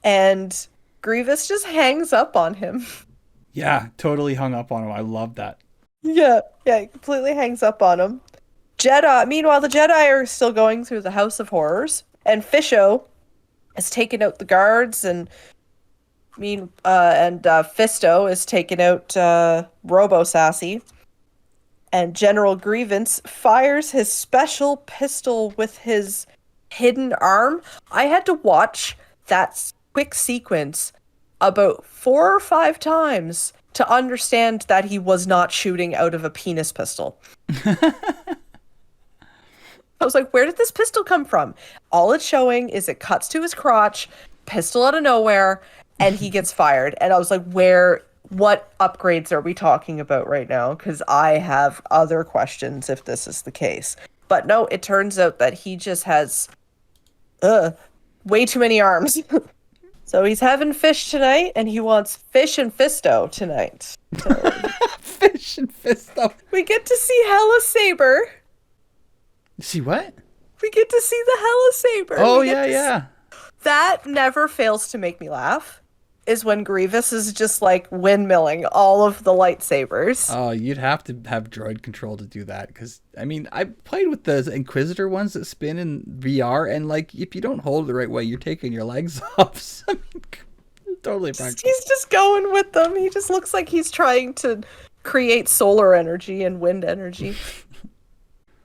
And Grievous just hangs up on him. Yeah, totally hung up on him. I love that. Yeah, he completely hangs up on him. Meanwhile, the Jedi are still going through the House of Horrors, and Fisho has taken out the guards, and Fisto is taking out Robo Sassy. And General Grievous fires his special pistol with his hidden arm. I had to watch that quick sequence about 4 or 5 times to understand that he was not shooting out of a penis pistol. I was like, where did this pistol come from? All it's showing is it cuts to his crotch, pistol out of nowhere, and he gets fired. And I was like, what upgrades are we talking about right now? Because I have other questions if this is the case. But no, it turns out that he just has way too many arms. So he's having fish tonight, and he wants fish and Fisto tonight. So Fish and Fisto. we get to see Hella Saber. See what? We get to see the Hella Saber. Oh, yeah. That never fails to make me laugh, is when Grievous is just like windmilling all of the lightsabers. Oh, you'd have to have droid control to do that. Because, I mean, I played with the Inquisitor ones that spin in VR, and, like, if you don't hold it the right way, you're taking your legs off. So, I mean, totally practical. He's just going with them. He just looks like he's trying to create solar energy and wind energy.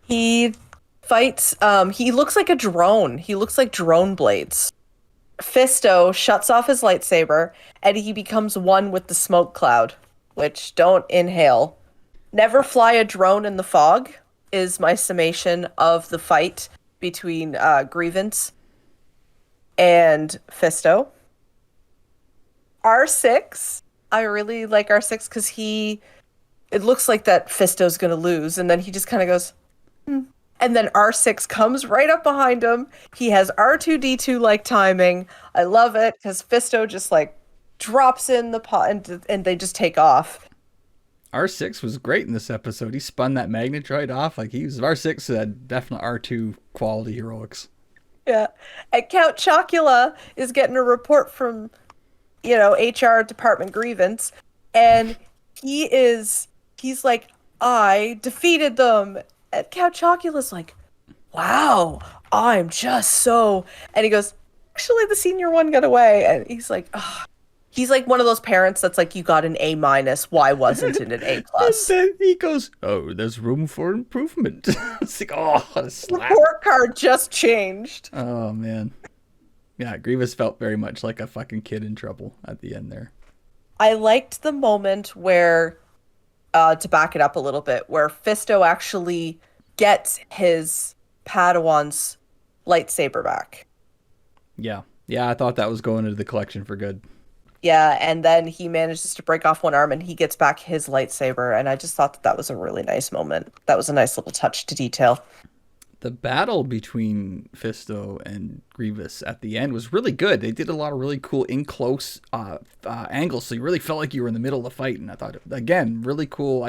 He fights, he looks like a drone. He looks like drone blades. Fisto shuts off his lightsaber, and he becomes one with the smoke cloud, which don't inhale. Never fly a drone in the fog is my summation of the fight between Grievous and Fisto. R6, I really like R6 because it looks like that Fisto's gonna lose, and then he just kind of goes, And then R6 comes right up behind him. He has R2-D2 like timing. I love it because Fisto just like drops in the pot and they just take off. R6 was great in this episode. He spun that Magnetoid off. Like, R6 had definite R2 quality heroics. Yeah. And Count Chocula is getting a report from, HR Department Grievance. And he's like, I defeated them. And Count Chocula's like, wow, I'm just so... And he goes, actually, the senior one got away. And he's like, oh. He's like one of those parents that's like, you got an A-. Why wasn't it an A+? And then he goes, oh, there's room for improvement. It's like, oh, what a slap. Report card just changed. Oh, man. Yeah, Grievous felt very much like a fucking kid in trouble at the end there. I liked the moment where... to back it up a little bit, where Fisto actually gets his Padawan's lightsaber back. Yeah, I thought that was going into the collection for good. Yeah, and then he manages to break off one arm and he gets back his lightsaber, and I just thought that was a really nice moment. That was a nice little touch to detail. The battle between Fisto and Grievous at the end was really good. They did a lot of really cool in-close angles, so you really felt like you were in the middle of the fight, and I thought, again, really cool.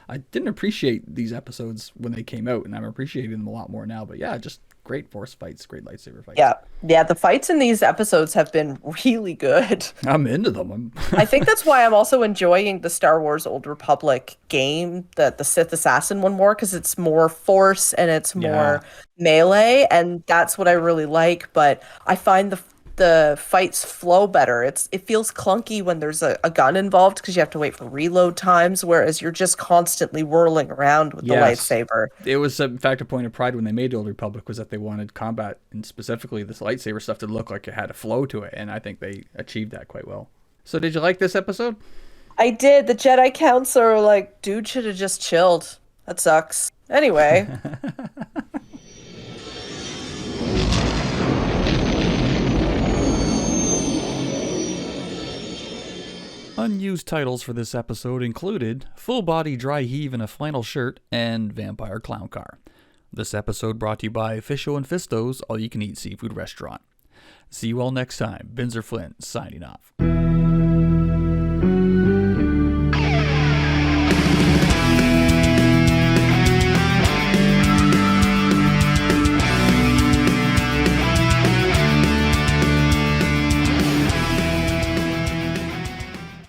I didn't appreciate these episodes when they came out, and I'm appreciating them a lot more now, but yeah, just great force fights, great lightsaber fights. Yeah, the fights in these episodes have been really good. I'm into them. I think that's why I'm also enjoying the Star Wars Old Republic game, the Sith Assassin one more, because it's more force and it's more melee, and that's what I really like. But I find the fights flow better. It feels clunky when there's a gun involved because you have to wait for reload times, whereas you're just constantly whirling around with the lightsaber. It was, in fact, a point of pride when they made Old Republic was that they wanted combat, and specifically this lightsaber stuff, to look like it had a flow to it, and I think they achieved that quite well. So did you like this episode? I did. The Jedi Council are like, dude should have just chilled. That sucks. Anyway. Unused titles for this episode included Full Body Dry Heave in a Flannel Shirt and Vampire Clown Car. This episode brought to you by Fisho and Fisto's All You Can Eat Seafood Restaurant. See you all next time. Binzer Flynn signing off.